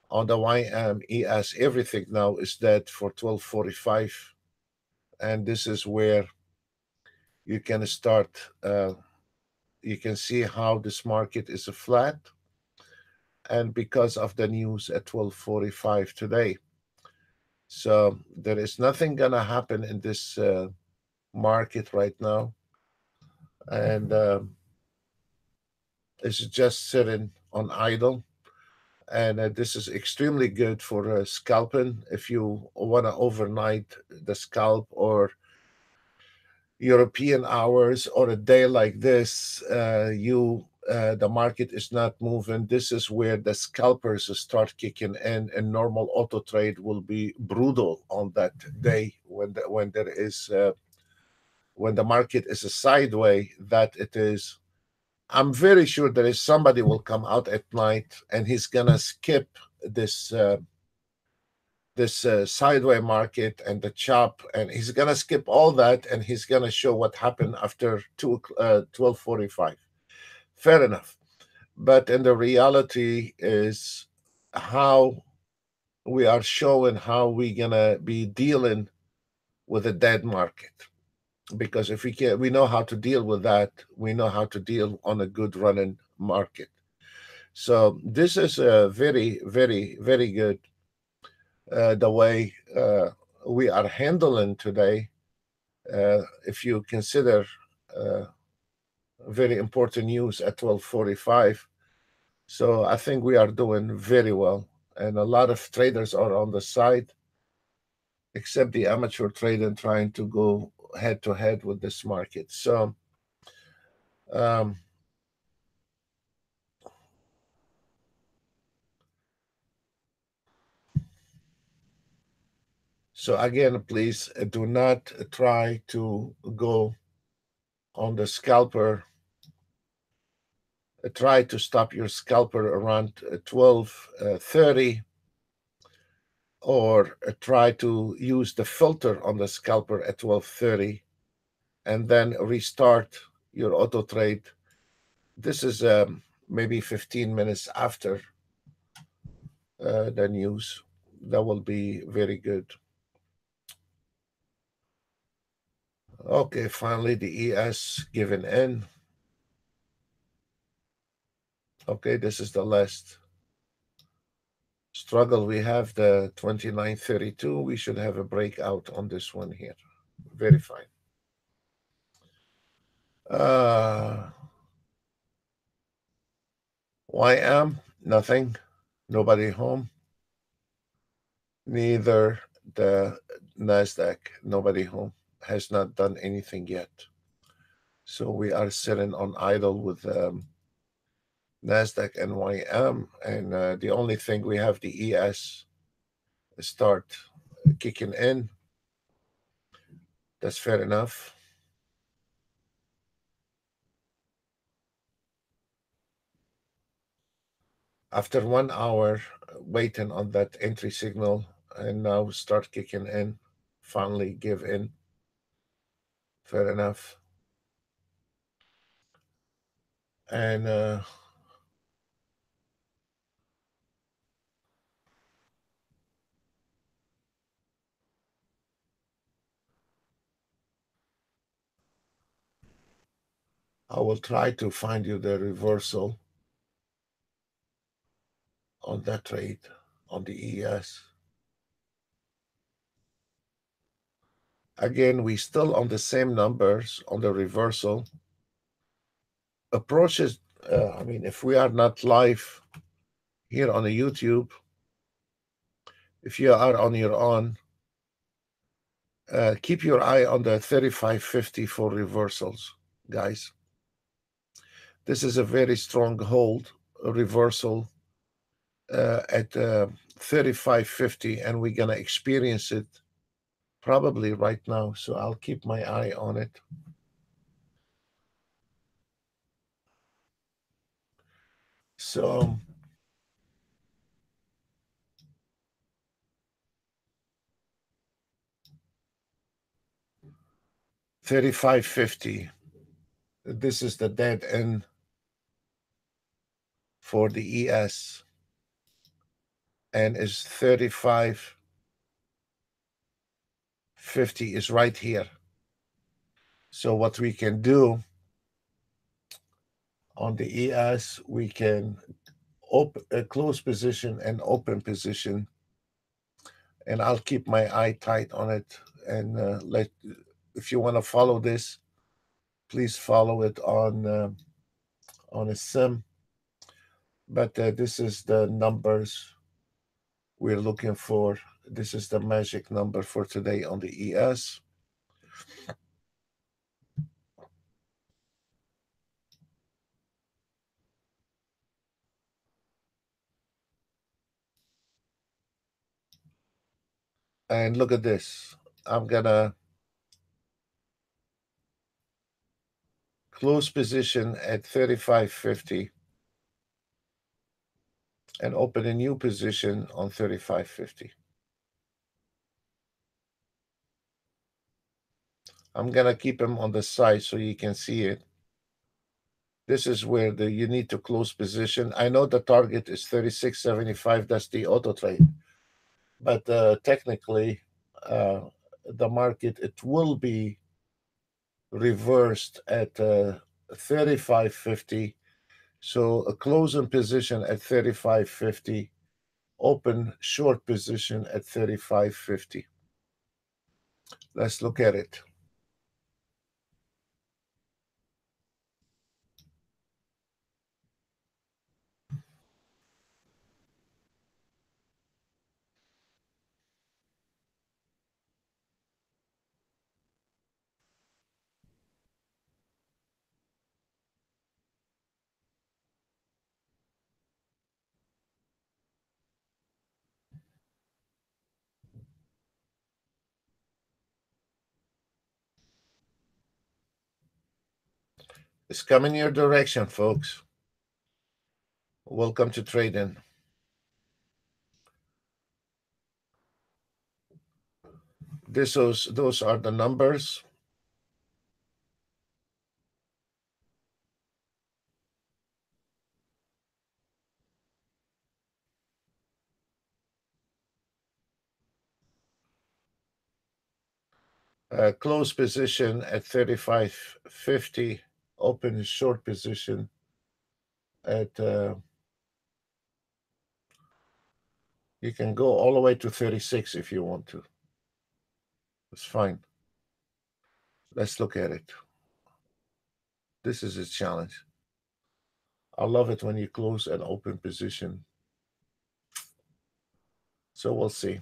on the YMES, everything now is dead for 12:45, and this is where you can start. You can see how this market is flat, and because of the news at 12:45 today. So there is nothing gonna happen in this market right now, and it's just sitting on idle. And this is extremely good for scalping if you want to overnight the scalp or European hours or a day like this. The market is not moving. This is where the scalpers start kicking in, and normal auto trade will be brutal on that day when the market is a sideway. That it is, I'm very sure there is somebody will come out at night and he's gonna skip this sideway market and the chop, and he's gonna skip all that, and he's gonna show what happened after 12:45. Fair enough, but in the reality is how we are showing how we gonna be dealing with a dead market. Because if we know how to deal with that, we know how to deal on a good running market. So this is a very, very, very good the way we are handling today. If you consider uh, very important news at 12:45, so I think we are doing very well. and a lot of traders are on the side, except the amateur trader trying to go head to head with this market. Um, so again, please do not try to go on the scalper. Try to stop your scalper around 12:30, or try to use the filter on the scalper at 12:30, and then restart your auto trade. This is maybe 15 minutes after the news. That will be very good. Okay, finally the ES given in. Okay, this is the last struggle. We have the 29.32. We should have a breakout on this one here. Very fine. YM, nothing. Nobody home. Neither the NASDAQ, nobody home. Has not done anything yet. So we are sitting on idle with NASDAQ and YM. And the only thing we have the ES start kicking in. That's fair enough. After 1 hour waiting on that entry signal, and now start kicking in, finally give in. Fair enough. And I will try to find you the reversal on that trade on the ES. Again, we still on the same numbers on the reversal. Approaches, I mean, if we are not live here on the YouTube, if you are on your own, keep your eye on the 35.50 for reversals, guys. This is a very strong hold, a reversal at 35.50, and we're going to experience it probably right now. So I'll keep my eye on it. So 35.50. This is the dead end for the ES, and is 35.50 is right here. So what we can do on the ES, we can open a close position and open position, and I'll keep my eye tight on it. And if you want to follow this, please follow it on a sim. But this is the numbers we're looking for. This is the magic number for today on the ES. And look at this. I'm gonna close position at 35.50 and open a new position on 35.50. I'm gonna keep them on the side so you can see it. This is where you need to close position. I know the target is 36.75. That's the auto trade, but technically, the market, it will be reversed at 35.50. So a closing position at 35.50, open short position at 35.50. Let's look at it. is coming your direction, folks. Welcome to trading. Those are the numbers. Close position at 35.50. Open short position at you can go all the way to 36 if you want to. It's fine. Let's look at it. This is a challenge. I love it when you close an open position. So we'll see.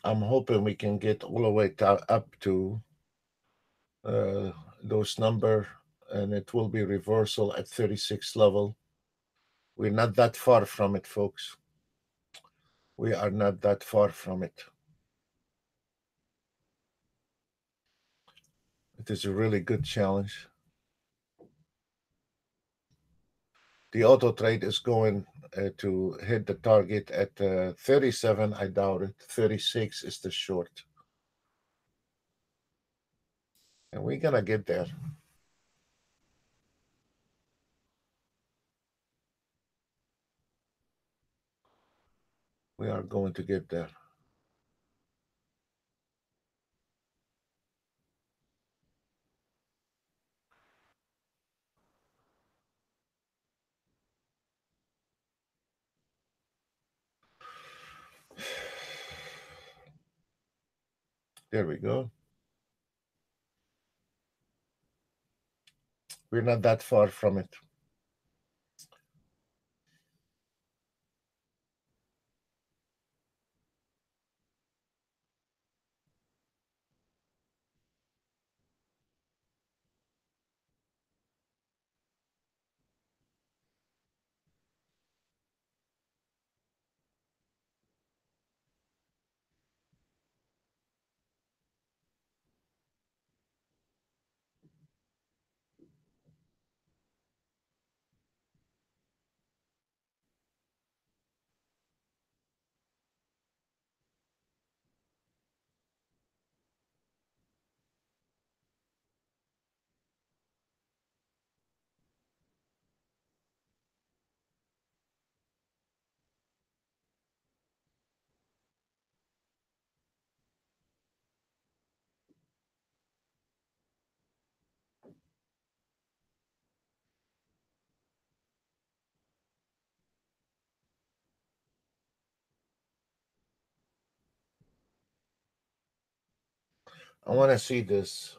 I'm hoping we can get all the way up to those number, and it will be reversal at 36 level. We're not that far from it, folks. We are not that far from it. It is a really good challenge. The auto trade is going to hit the target at 37. I doubt it. 36 is the short. And we're going to get there. We are going to get there. There we go. We're not that far from it. I want to see this.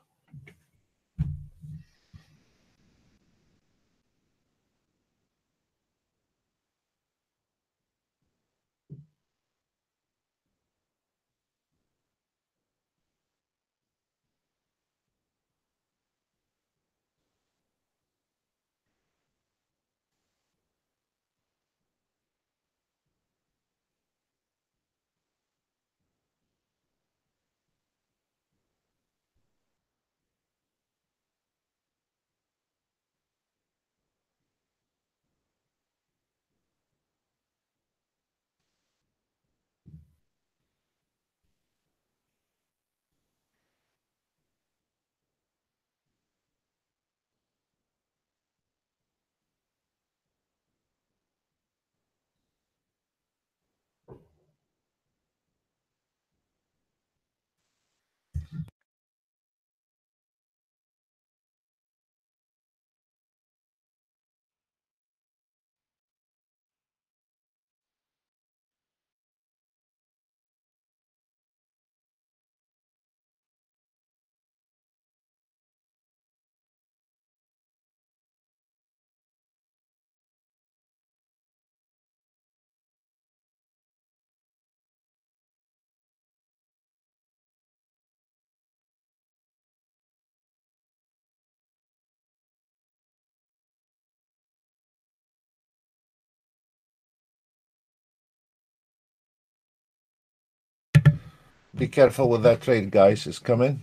Be careful with that trade, guys. It's coming.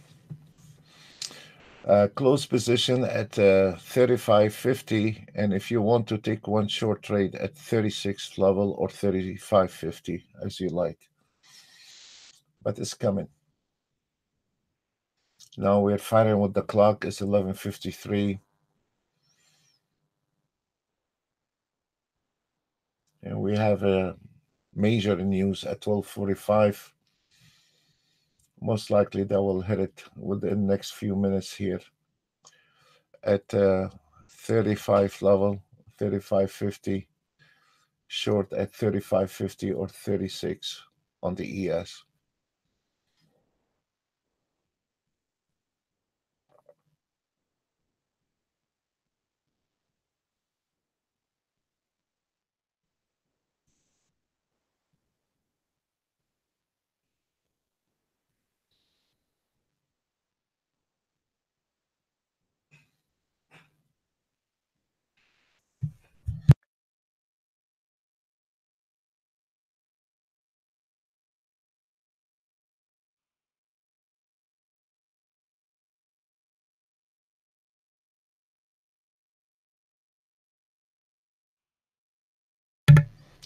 Close position at 35.50, and if you want to take one short trade at 36 level or 35.50, as you like. But it's coming. Now we're firing with the clock. It's 11:53. And we have a major news at 12:45. Most likely that will hit it within the next few minutes here at 35 level, 35.50, short at 35.50 or 36 on the ES.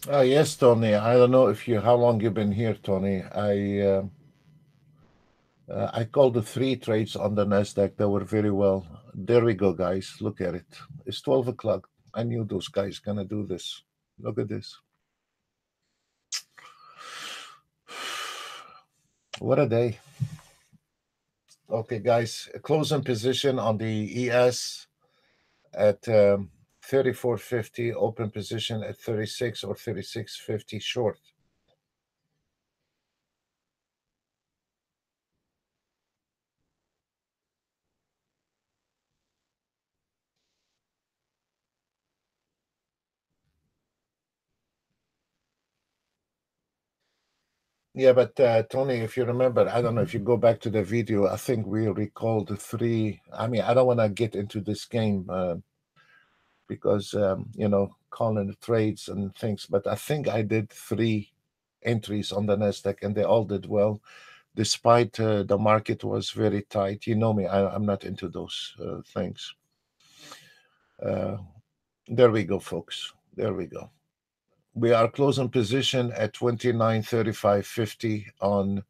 Yes, Tony. I don't know if you how long you've been here, Tony. I called the 3 trades on the Nasdaq that were very well. There we go, guys. Look at it. It's 12 o'clock. I knew those guys gonna do this. Look at this. What a day. Okay, guys. Closing position on the ES at 34.50. Open position at 36 or 36.50 short. Yeah, but Tony, if you remember, I don't know if you go back to the video, I think we recalled the 3. I mean, I don't want to get into this game because, calling the trades and things, but I think I did 3 entries on the Nasdaq and they all did well, despite the market was very tight. You know me, I'm not into those things. There we go, folks. There we go. We are closing position at 29.35.50 on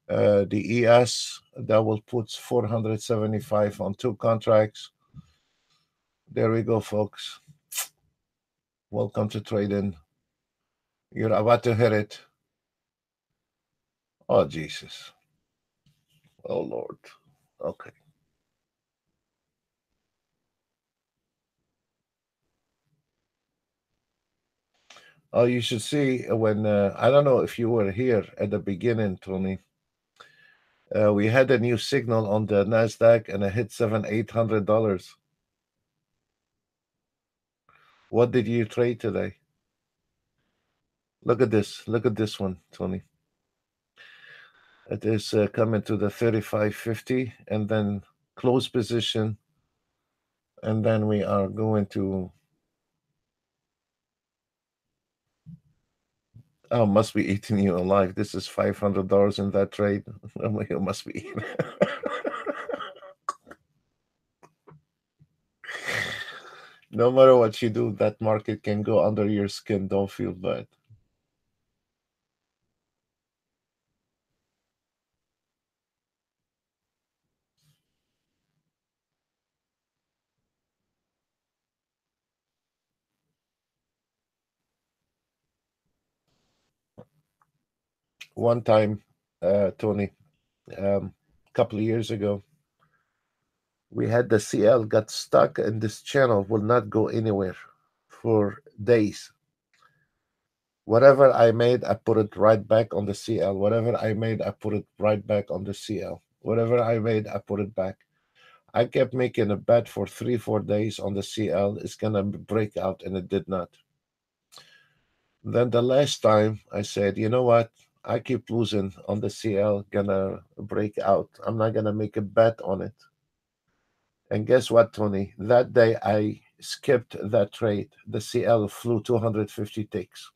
the ES. That will put 475 on 2 contracts. There we go, folks. Welcome to trading. You're about to hit it. Oh, Jesus. Oh, Lord. Okay. Oh, you should see when, I don't know if you were here at the beginning, Tony. We had a new signal on the NASDAQ and it hit $700-800. What did you trade today? Look at this. Look at this one, Tony. It is coming to the 35.50 and then close position. And then we are going to, oh, must be eating you alive. This is $500 in that trade. You must be eating. No matter what you do, that market can go under your skin. Don't feel bad. One time, Tony, a couple of years ago, we had the CL got stuck and this channel will not go anywhere for days. Whatever I made, I put it right back on the CL. Whatever I made, I put it right back on the CL. Whatever I made, I put it back. I kept making a bet for 3-4 days on the CL. It's gonna break out, and it did not. Then the last time I said, you know what? I keep losing on the CL, gonna break out. I'm not gonna make a bet on it. And guess what, Tony? That day I skipped that trade. The CL flew 250 ticks.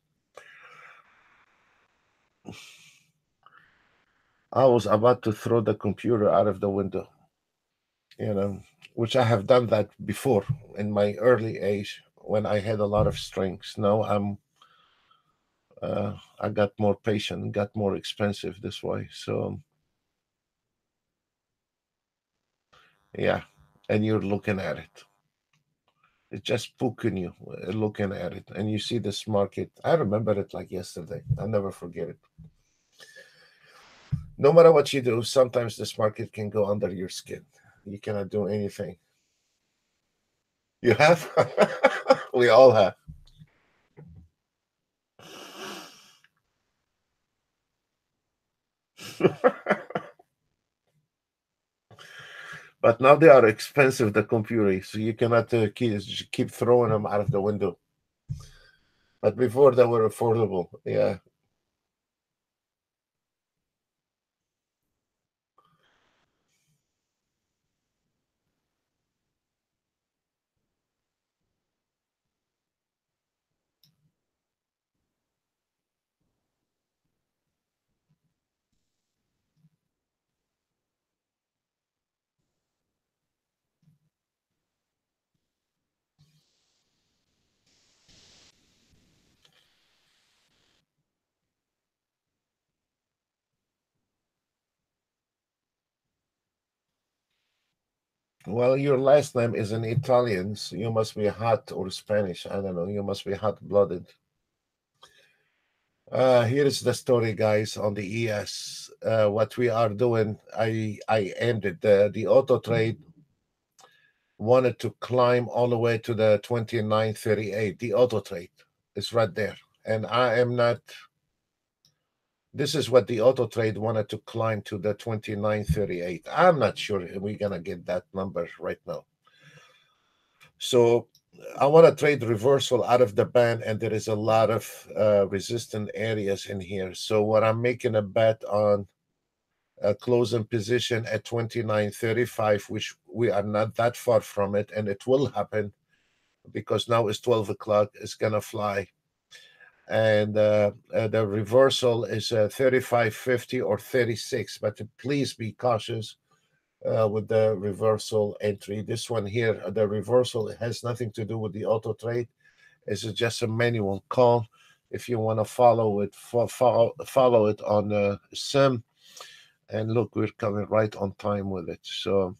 I was about to throw the computer out of the window, you know, which I have done that before in my early age when I had a lot of strengths. Now I got more patient, got more expensive this way. So yeah, and you're looking at it. It's just poking you, looking at it, and you see this market. I remember it like yesterday. I'll never forget it. No matter what you do, sometimes this market can go under your skin. You cannot do anything. You have? We all have. But now they are expensive, the computer, so you cannot keep throwing them out of the window. But before they were affordable. Yeah. Well, your last name is in Italian, so you must be hot or Spanish. I don't know. You must be hot-blooded. Here is the story, guys, on the ES. What we are doing, I ended the auto trade wanted to climb all the way to the 29.38. The auto trade is right there. And I am not, this is what the auto trade wanted to climb to the 29.38. I'm not sure we're going to get that number right now. So I want to trade reversal out of the band, and there is a lot of resistant areas in here. So what I'm making a bet on a closing position at 29.35, which we are not that far from it, and it will happen because now it's 12 o'clock. It's gonna fly, and the reversal is 35.50 or 36. But please be cautious with the reversal entry. This one here, the reversal has nothing to do with the auto trade. It's just a manual call. If you want to follow it, follow it on sim. And look, we're coming right on time with it. So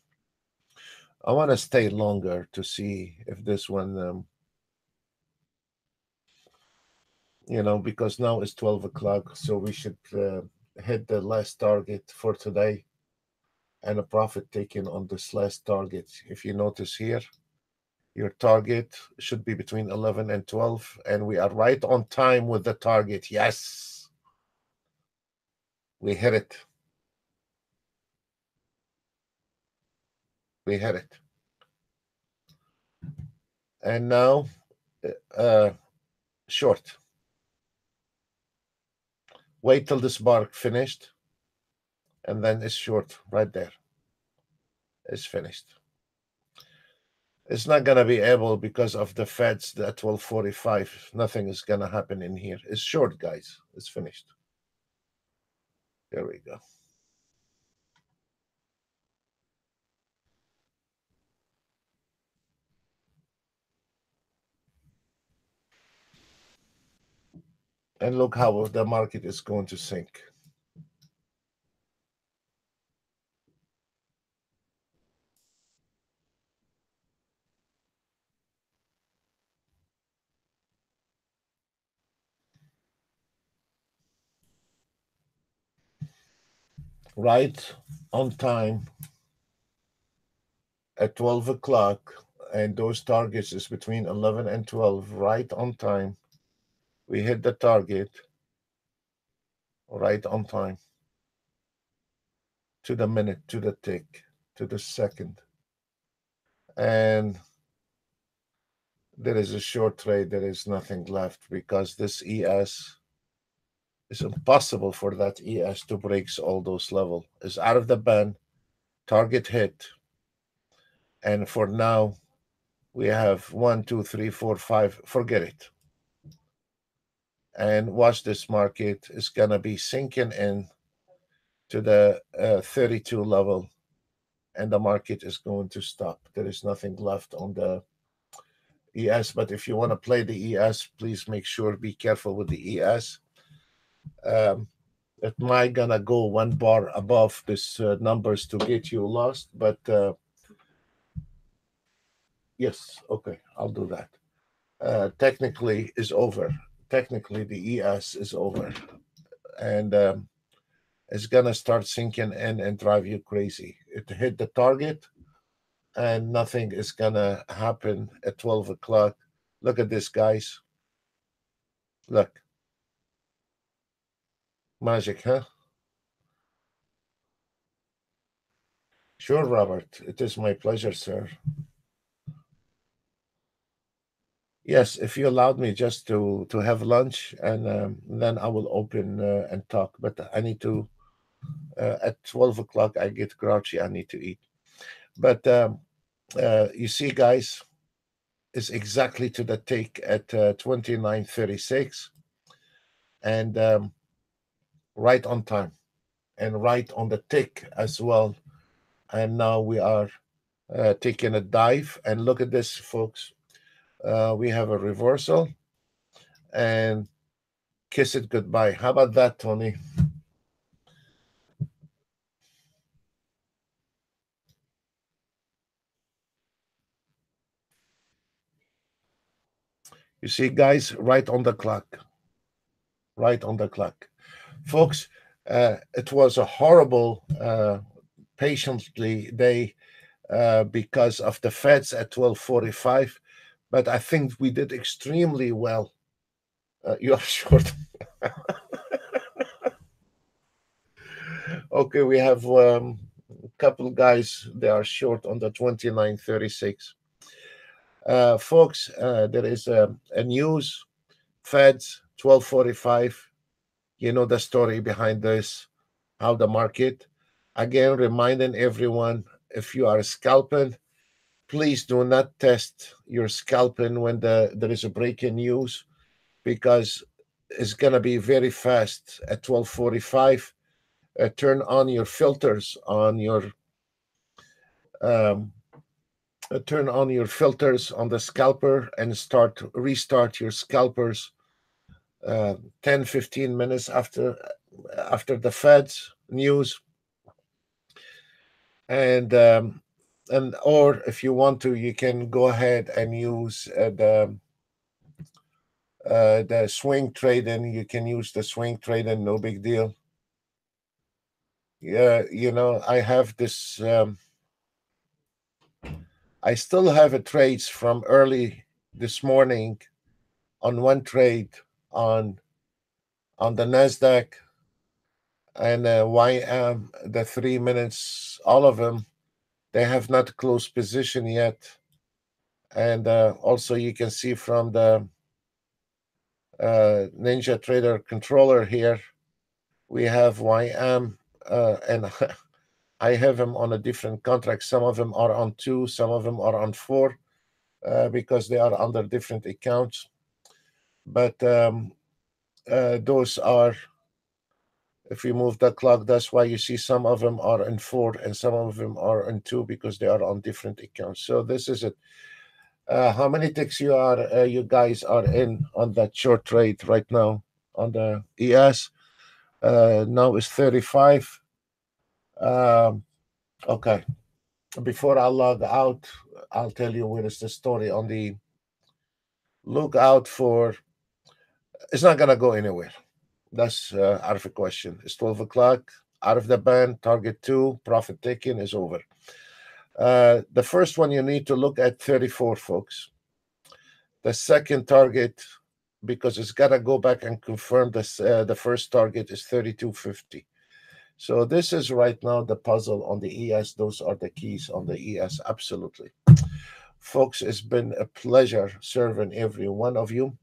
I want to stay longer to see if this one, because now it's 12 o'clock. So we should hit the last target for today and a profit taken on this last target. If you notice here, your target should be between 11 and 12. And we are right on time with the target. Yes, we hit it. We hit it. And now, uh, short. Wait till this bar finished, and then it's short right there. It's finished. It's not going to be able because of the Feds at 12:45. Nothing is going to happen in here. It's short, guys. It's finished. There we go. And look how the market is going to sink. Right on time at 12 o'clock. And those targets is between 11 and 12, right on time. We hit the target right on time, to the minute, to the tick, to the second. And there is a short trade. There is nothing left because this ES is impossible for that ES to break all those levels. It's out of the band, target hit. And for now, we have 1, 2, 3, 4, 5. Forget it. And watch this market is going to be sinking in to the 32 level, and the market is going to stop. There is nothing left on the ES, but if you want to play the ES, please make sure, be careful with the ES. It might gonna go one bar above this numbers to get you lost, but yes, okay, I'll do that. Technically is over. Technically, the ES is over, and it's gonna start sinking in and drive you crazy. It hit the target, and nothing is gonna happen at 12 o'clock. Look at this, guys. Look, magic, huh? Sure, Robert. It is my pleasure, sir. Yes, if you allowed me just to have lunch, and then I will open and talk. But I need to at 12 o'clock. I get grouchy. I need to eat. But you see, guys, it's exactly to the take at 29:36, and right on time, and right on the tick as well. And now we are taking a dive. And look at this, folks. We have a reversal and kiss it goodbye. How about that, Tony? You see, guys, right on the clock. Right on the clock. Folks, it was a horrible, patiently day because of the Feds at 12:45, but I think we did extremely well. You are short. Okay, we have a couple guys. They are short on the 29:36. Folks, there is a news. Feds 12:45. You know the story behind this. How the market. Again, reminding everyone, if you are scalping, please do not test your scalping when there is a breaking news, because it's going to be very fast at 12:45. Turn on your filters on your um, turn on your filters on the scalper and restart your scalpers 10-15 minutes after the Fed's news. And or if you want to, you can go ahead and use the swing trading. You can use the swing trading, no big deal. Yeah, I have this. I still have a trades from early this morning on one trade on the Nasdaq and YM, the 3 minutes, all of them. They have not closed position yet, and also you can see from the Ninjatrader controller here, we have YM, and I have them on a different contract. Some of them are on 2, some of them are on 4, because they are under different accounts. But those are, if you move the clock, that's why you see some of them are in 4 and some of them are in 2, because they are on different accounts. So this is it. How many ticks you guys are in on that short trade right now on the ES? Now it's 35. Okay. Before I log out, I'll tell you where is the story on the look out for. It's not gonna go anywhere. That's out of the question. It's 12 o'clock. Out of the band. Target 2. Profit taking is over. The first one you need to look at 34, folks. The second target, because it's got to go back and confirm this, the first target is 32.50. So this is right now the puzzle on the ES. Those are the keys on the ES. Absolutely. Folks, it's been a pleasure serving every one of you.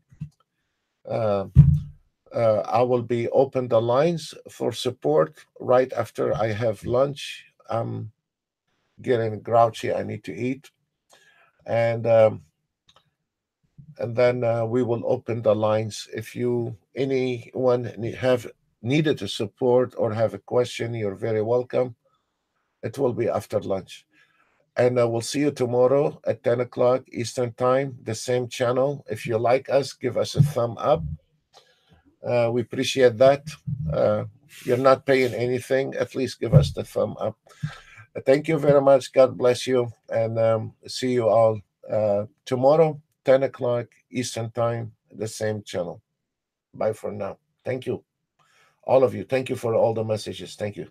I will be open the lines for support right after I have lunch. I'm getting grouchy. I need to eat. And then we will open the lines. If anyone have needed a support or have a question, you're very welcome. It will be after lunch. And we'll see you tomorrow at 10 o'clock Eastern Time, the same channel. If you like us, give us a thumb up. We appreciate that. You're not paying anything. At least give us the thumb up. Thank you very much. God bless you. And see you all tomorrow, 10 o'clock Eastern Time, the same channel. Bye for now. Thank you. All of you. Thank you for all the messages. Thank you.